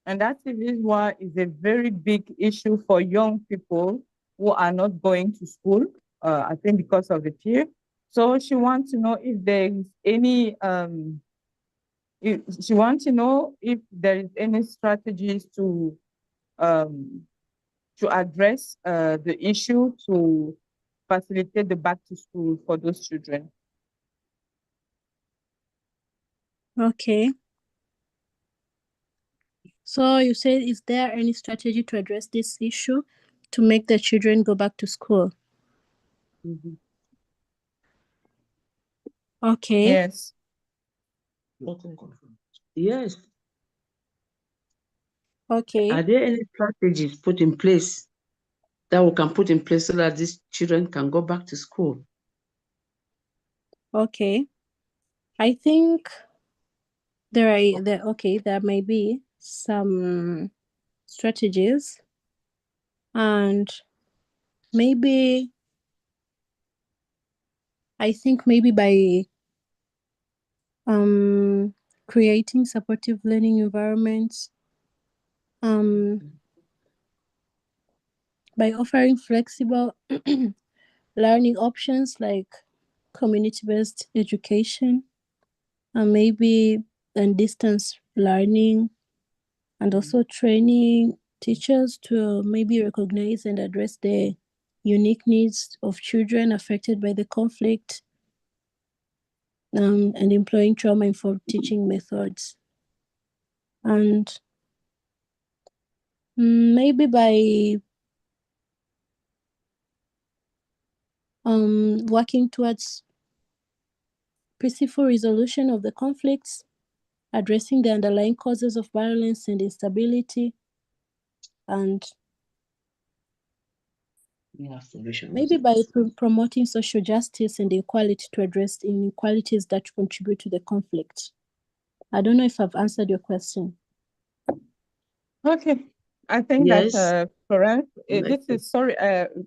And that civil war is a very big issue for young people who are not going to school, I think because of the fear. So she wants to know if there is any, she wants to know if there is any strategies to address the issue, to facilitate the back to school for those children. Okay. So you said, is there any strategy to address this issue to make the children go back to school? Mm-hmm. Okay. Yes. Yes. Okay. Are there any strategies put in place that we can put in place so that these children can go back to school? Okay. I think there may be some strategies, and maybe I think maybe by creating supportive learning environments, by offering flexible learning options like community-based education, and maybe distance learning, and also training teachers to maybe recognize and address the unique needs of children affected by the conflict, and employing trauma-informed teaching methods. And maybe by working towards peaceful resolution of the conflicts, addressing the underlying causes of violence and instability, and maybe by promoting social justice and equality to address inequalities that contribute to the conflict. I don't know if I've answered your question. Okay. I think Yes. that, Florence, this is, sorry,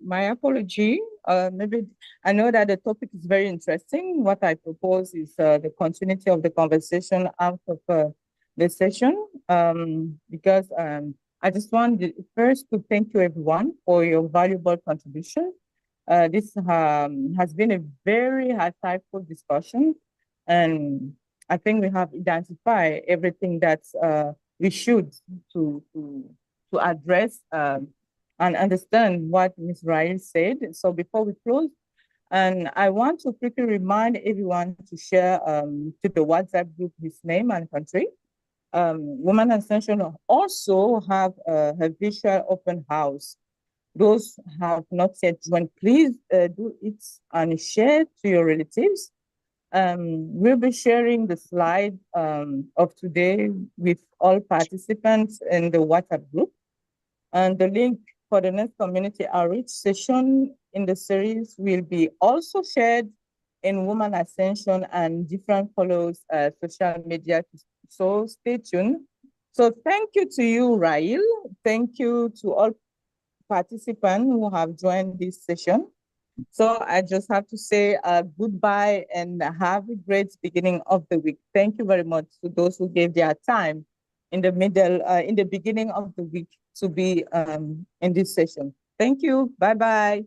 my apology. Maybe I know that the topic is very interesting. What I propose is the continuity of the conversation out of the session, because I just want first to thank you everyone for your valuable contribution. This has been a very insightful discussion, and I think we have identified everything that we should to address and understand what Ms. Rahel said. So before we close, and I want to quickly remind everyone to share to the WhatsApp group his name and country. WomenAscension also have a visual open house. Those who have not yet joined, please do it and share to your relatives. We'll be sharing the slide of today with all participants in the WhatsApp group. And the link for the next community outreach session in the series will be also shared in Women Ascension and different follows social media. So stay tuned. So thank you to you, Rahel. Thank you to all participants who have joined this session. So I just have to say goodbye and have a great beginning of the week. Thank you very much to those who gave their time in the middle, in the beginning of the week to be in this session. Thank you. Bye-bye.